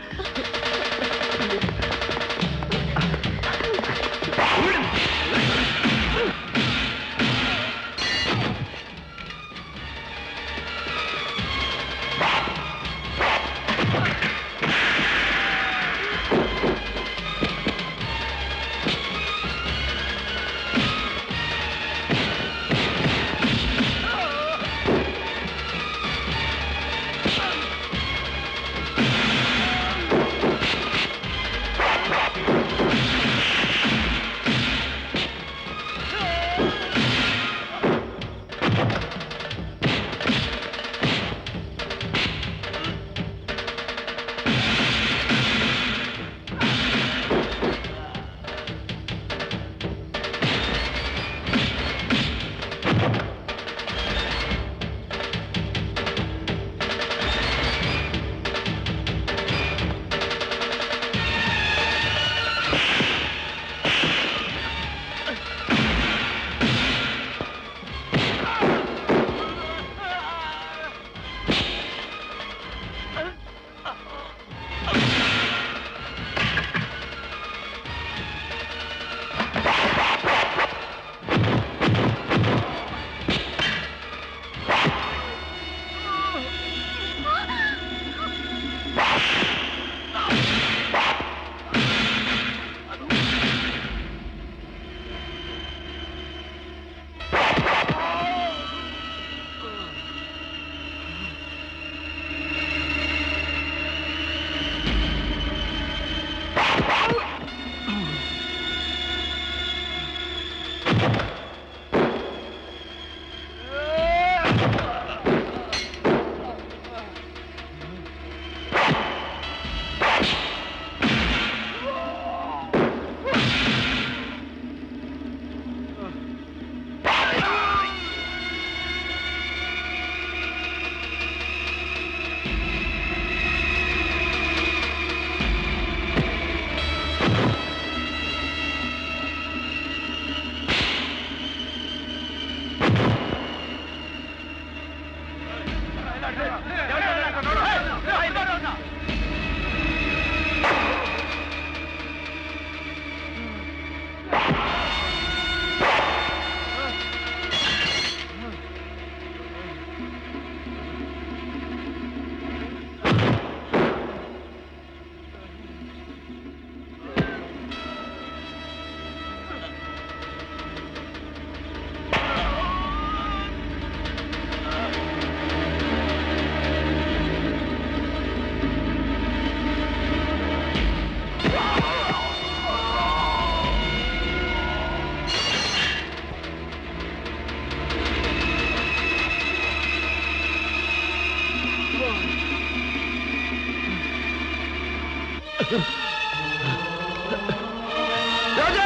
ராஜா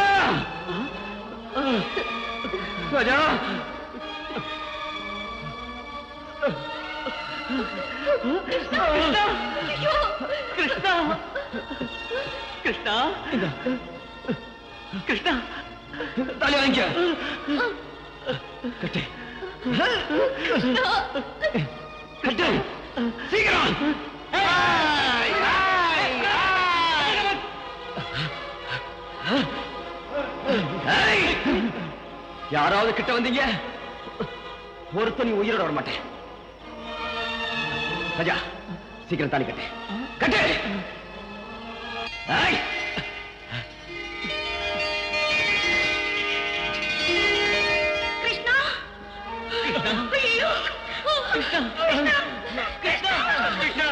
ராஜா கிருஷ்ணா கிருஷ்ணா கிருஷ்ணா தாலி வாங்கிக்க கட்டு கட்டு சீக்கிரம் யாராவது கிட்ட வந்தீங்க ஒருத்தன் உயிரோட வர மாட்டேன். ராஜா சீக்கிரம் தாலி கட்டு கட்டு கிருஷ்ணா ஐயோ கிருஷ்ணா கிருஷ்ணா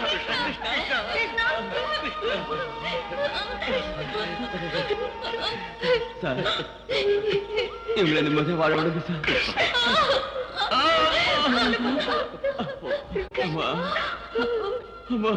சார் இவங்களை நிம்மதியா வாழ விடுங்க சார். அம்மா அம்மா